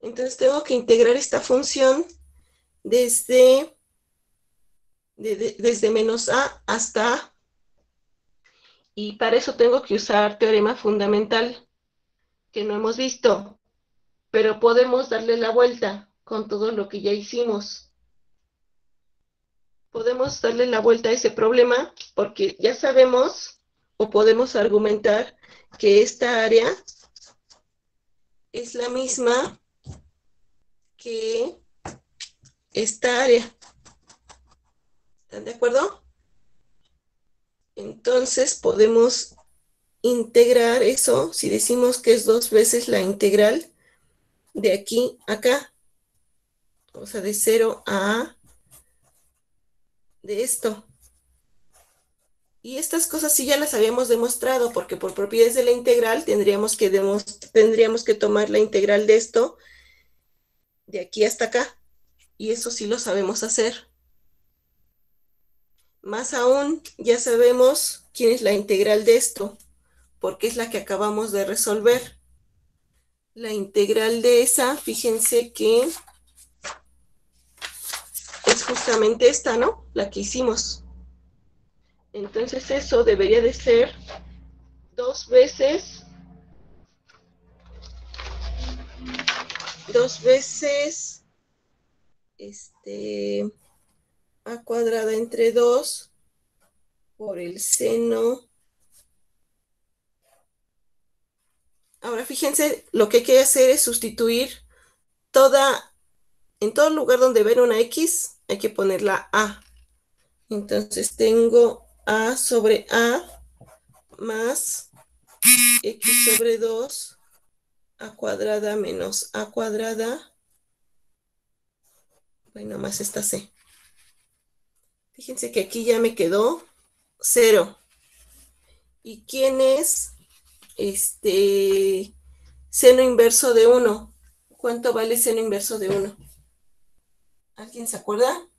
Entonces tengo que integrar esta función desde menos a hasta a. Y para eso tengo que usar teorema fundamental, que no hemos visto, pero podemos darle la vuelta con todo lo que ya hicimos. Podemos darle la vuelta a ese problema porque ya sabemos o podemos argumentar que esta área es la misma que esta área. ¿Están de acuerdo? Entonces podemos integrar eso, si decimos que es 2 veces la integral de aquí a acá, o sea, de 0 a A de esto. Y estas cosas sí ya las habíamos demostrado, porque por propiedades de la integral tendríamos que tomar la integral de esto de aquí hasta acá, y eso sí lo sabemos hacer. Más aún, ya sabemos quién es la integral de esto, porque es la que acabamos de resolver. La integral de esa, fíjense que es justamente esta, ¿no? La que hicimos. Entonces eso debería de ser 2 veces a cuadrada entre 2 por el seno. Ahora fíjense, lo que hay que hacer es sustituir en todo lugar donde ven una X, hay que poner la A. Entonces tengo A sobre A más X sobre 2 A cuadrada menos A cuadrada. Bueno, más esta C. Fíjense que aquí ya me quedó 0. ¿Y quién es seno inverso de 1? ¿Cuánto vale seno inverso de 1? ¿Alguien se acuerda?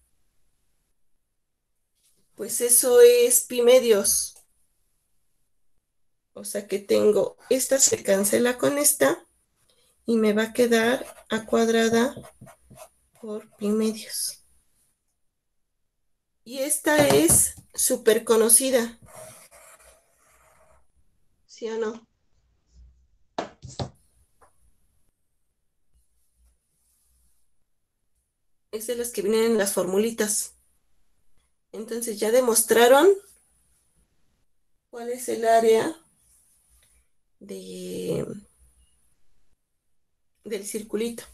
Pues eso es pi medios. O sea que tengo, esta se cancela con esta y me va a quedar A cuadrada por pi medios. Y esta es súper conocida. ¿Sí o no? Es de las que vienen en las formulitas. Entonces ya demostraron cuál es el área del circulito.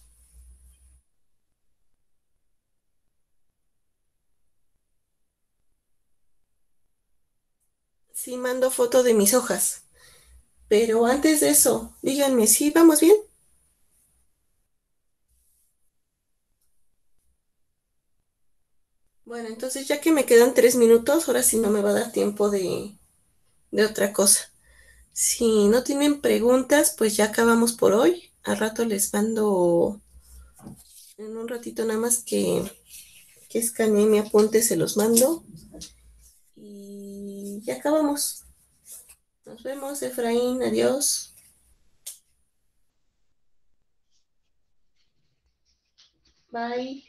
Sí, mando foto de mis hojas. Pero antes de eso, díganme, ¿sí vamos bien? Bueno, entonces ya que me quedan 3 minutos, ahora sí no me va a dar tiempo de otra cosa. Si no tienen preguntas, pues ya acabamos por hoy. Al rato les mando, en un ratito nada más que escanee mi apunte, se los mando. Y ya acabamos. Nos vemos, Efraín. Adiós. Bye.